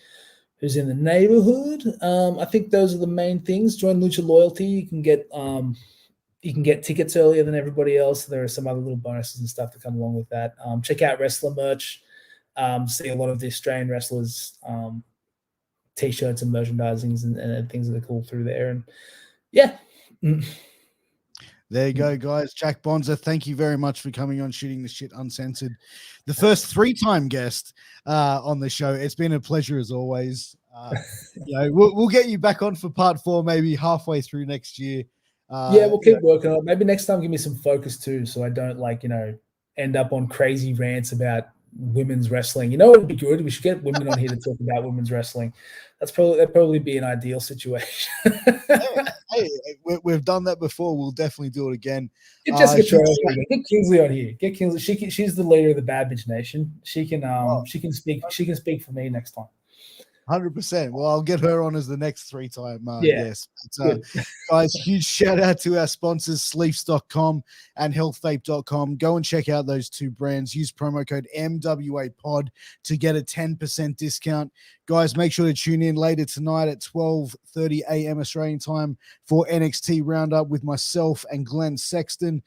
who's in the neighborhood. I think those are the main things. Join Lucha Loyalty. You can get tickets earlier than everybody else. There are some other little bonuses and stuff that come along with that. Check out wrestler merch. See a lot of the Australian wrestlers T-shirts and merchandisings and things that are cool through there. And yeah. There you go, guys. Jack Bonza, thank you very much for coming on Shooting the Shit Uncensored. The first 3-time guest on the show. It's been a pleasure as always. We'll get you back on for part 4, maybe halfway through next year. Yeah, we'll keep working on it. Maybe next time give me some focus too, so I don't end up on crazy rants about women's wrestling. It would be good. We should get women on here to talk about women's wrestling. That'd probably be an ideal situation. Hey, we've done that before. We'll definitely do it again. Get Jessica get Kingsley on here. Get Kingsley. She's the leader of the Bad Bitch Nation. She can speak. She can speak for me next time. 100%. Well, I'll get her on as the next 3-time. Yes. Guys, huge shout out to our sponsors, sleeves.com and healthvape.com. Go and check out those 2 brands. Use promo code MWAPOD to get a 10% discount. Guys, make sure to tune in later tonight at 12:30 a.m. Australian time for NXT Roundup with myself and Glenn Sexton.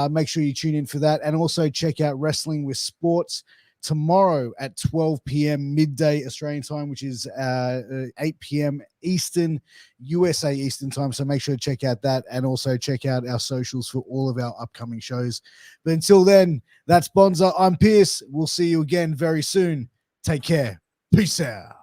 Make sure you tune in for that. And also check out Wrestling with Sports tomorrow at 12 p.m. midday Australian time, which is 8 p.m. Eastern, USA Eastern time. So make sure to check out that and also check out our socials for all of our upcoming shows. But until then, that's Bonza. I'm Piers. We'll see you again very soon. Take care. Peace out.